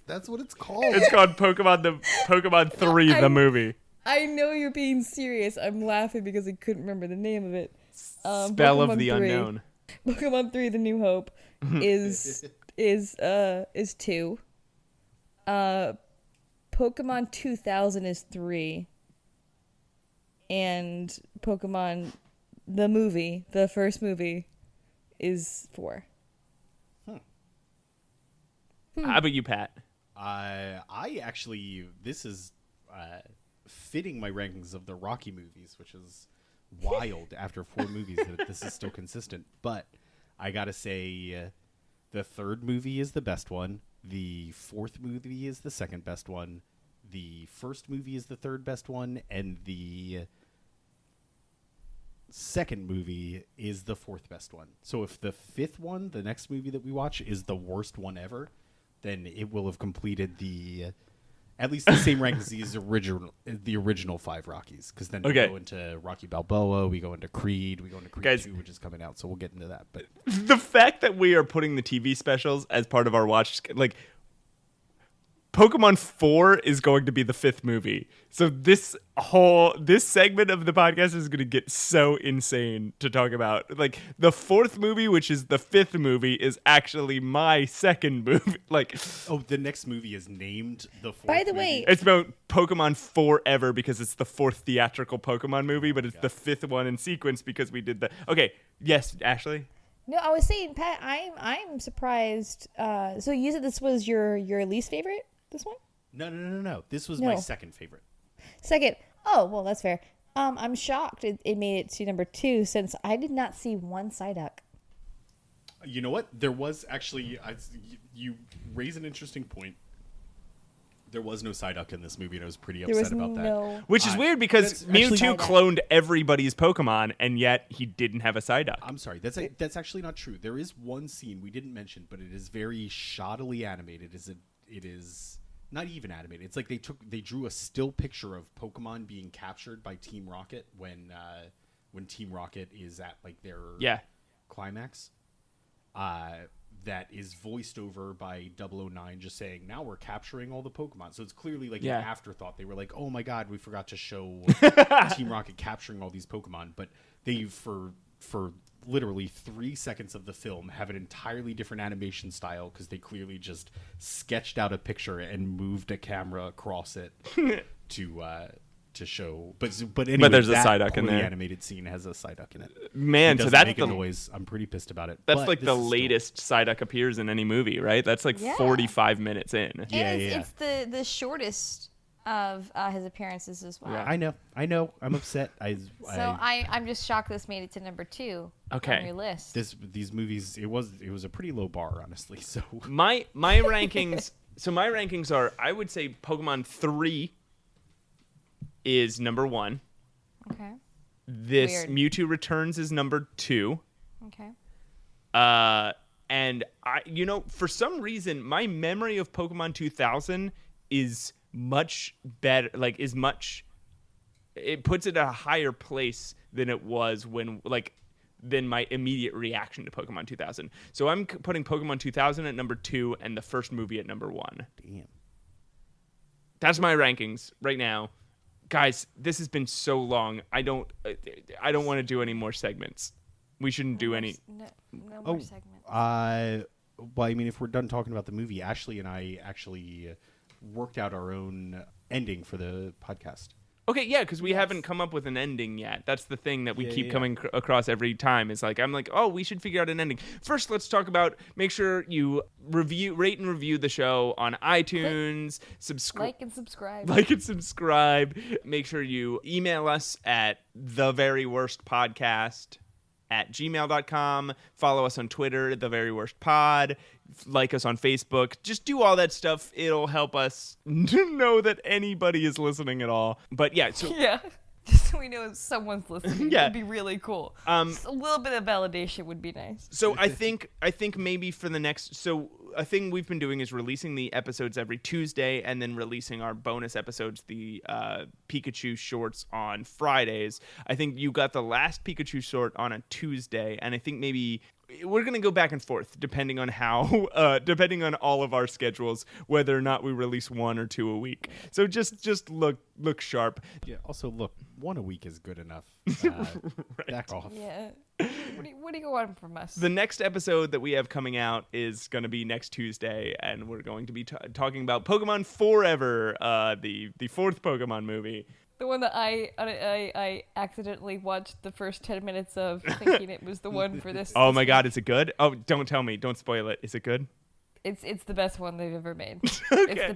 That's what it's called.
It's called Pokemon 3 the movie.
I know you're being serious. I'm laughing because I couldn't remember the name of it.
Spell of
Pokemon
the
3.
Unknown.
Pokemon 3 The New Hope is 2. Pokemon 2000 is 3. And Pokemon the movie, the first movie, is 4.
How about you, Pat?
I actually, this is fitting my rankings of the Rocky movies, which is wild after 4 movies that this is still consistent. But I gotta say, the third movie is the best one. The fourth movie is the second best one. The first movie is the third best one, and the second movie is the fourth best one. So if the fifth one, the next movie that we watch, is the worst one ever, then it will have completed at least the same rank as the original 5 Rockies. Because then we go into Rocky Balboa, we go into Creed, we go into Creed 2, which is coming out. So we'll get into that. But
the fact that we are putting the TV specials as part of our watch, like Pokemon 4 is going to be the 5th movie. So this segment of the podcast is going to get so insane to talk about. Like the 4th movie, which is the 5th movie, is actually my second movie. Like,
the next movie is named the 4th.
By the
movie.
way,
it's about Pokemon Forever because it's the 4th theatrical Pokemon movie, but it's the 5th one in sequence because we did the. Okay, yes, Ashley.
No, I was saying, Pat, I'm surprised. So you said this was your least favorite? This one?
No. This was my second favorite.
Second. Oh, well, that's fair. I'm shocked it made it to number 2 since I did not see one Psyduck.
You know what? There was actually, you raise an interesting point. There was no Psyduck in this movie, and I was pretty upset about that.
Which is weird because Mewtwo cloned everybody's Pokemon, and yet he didn't have a Psyduck.
I'm sorry. That's actually not true. There is one scene we didn't mention, but it is very shoddily animated. It is not even animated. It's like they drew a still picture of Pokemon being captured by Team Rocket when Team Rocket is at like their climax. That is voiced over by 009 just saying, now we're capturing all the Pokemon. So it's clearly like an afterthought. They were like, oh my god, we forgot to show Team Rocket capturing all these Pokemon. But they, for literally 3 seconds of the film, have an entirely different animation style because they clearly just sketched out a picture and moved a camera across it to show. But anyway,
there's a Psyduck in there.
The animated scene has a Psyduck in it.
Man, so that's the
noise. I'm pretty pissed about it.
That's like the latest Psyduck appears in any movie, right? That's like 45 minutes in.
It's the shortest of his appearances as well.
Yeah. I know. I'm upset.
I'm just shocked this made it to number 2 on your list.
These movies, it was a pretty low bar, honestly. So
my rankings. So my rankings are, I would say Pokemon 3 is number 1.
Okay.
This Mewtwo Returns is number 2.
Okay.
And for some reason, my memory of Pokemon 2000 is much better. Like, it puts it at a higher place than it was than my immediate reaction to Pokemon 2000. So I'm putting Pokemon 2000 at number 2 and the first movie at number 1.
Damn.
That's my rankings right now. Guys, this has been so long. I don't want to do any more segments. We shouldn't do any.
No more segments.
Well, I mean, if we're done talking about the movie, Ashley and I actually worked out our own ending for the podcast.
Okay, yeah, because we haven't come up with an ending yet. That's the thing that we keep coming across every time. Is like, I'm like, oh, we should figure out an ending. First, let's talk about, make sure you rate and review the show on iTunes.
Like and subscribe.
Like and subscribe. Make sure you email us at theveryworstpodcast@gmail.com. Follow us on Twitter, The Very Worst Pod. Like us on Facebook. Just do all that stuff. It'll help us know that anybody is listening at all. But yeah, so
Yeah. Just so we know someone's listening.
Yeah.
It'd be really cool. Just a little bit of validation would be nice.
So I think maybe for the next, so a thing we've been doing is releasing the episodes every Tuesday and then releasing our bonus episodes, the Pikachu shorts, on Fridays. I think you got the last Pikachu short on a Tuesday, and I think maybe we're going to go back and forth depending on how, depending on all of our schedules, whether or not we release 1 or 2 a week. So just look sharp.
Yeah. Also, look, 1 a week is good enough. Back off.
Yeah. What do you want from us?
The next episode that we have coming out is going to be next Tuesday, and we're going to be talking about Pokemon Forever, the 4th Pokemon movie.
The one that I accidentally watched the first 10 minutes of, thinking it was the one for this.
Oh my God, is it good? Oh, don't tell me. Don't spoil it. Is it good?
It's the best one they've ever made.
Okay.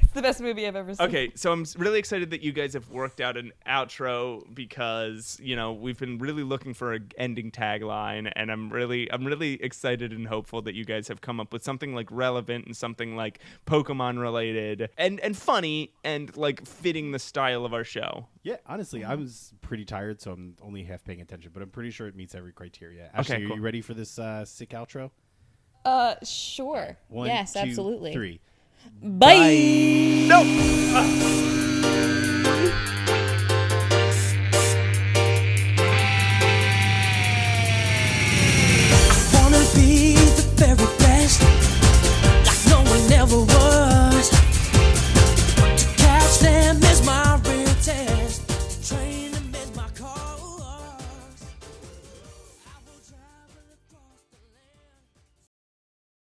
It's the best movie I've ever seen.
Okay, so I'm really excited that you guys have worked out an outro because, we've been really looking for an ending tagline, and I'm really excited and hopeful that you guys have come up with something like relevant and something like Pokemon related and funny and like fitting the style of our show.
Yeah, honestly, I was pretty tired, so I'm only half paying attention, but I'm pretty sure it meets every criteria. Ashley,
Okay, cool.
Are you ready for this sick outro?
Sure.
1,
yes,
2,
absolutely.
3.
Bye.
No!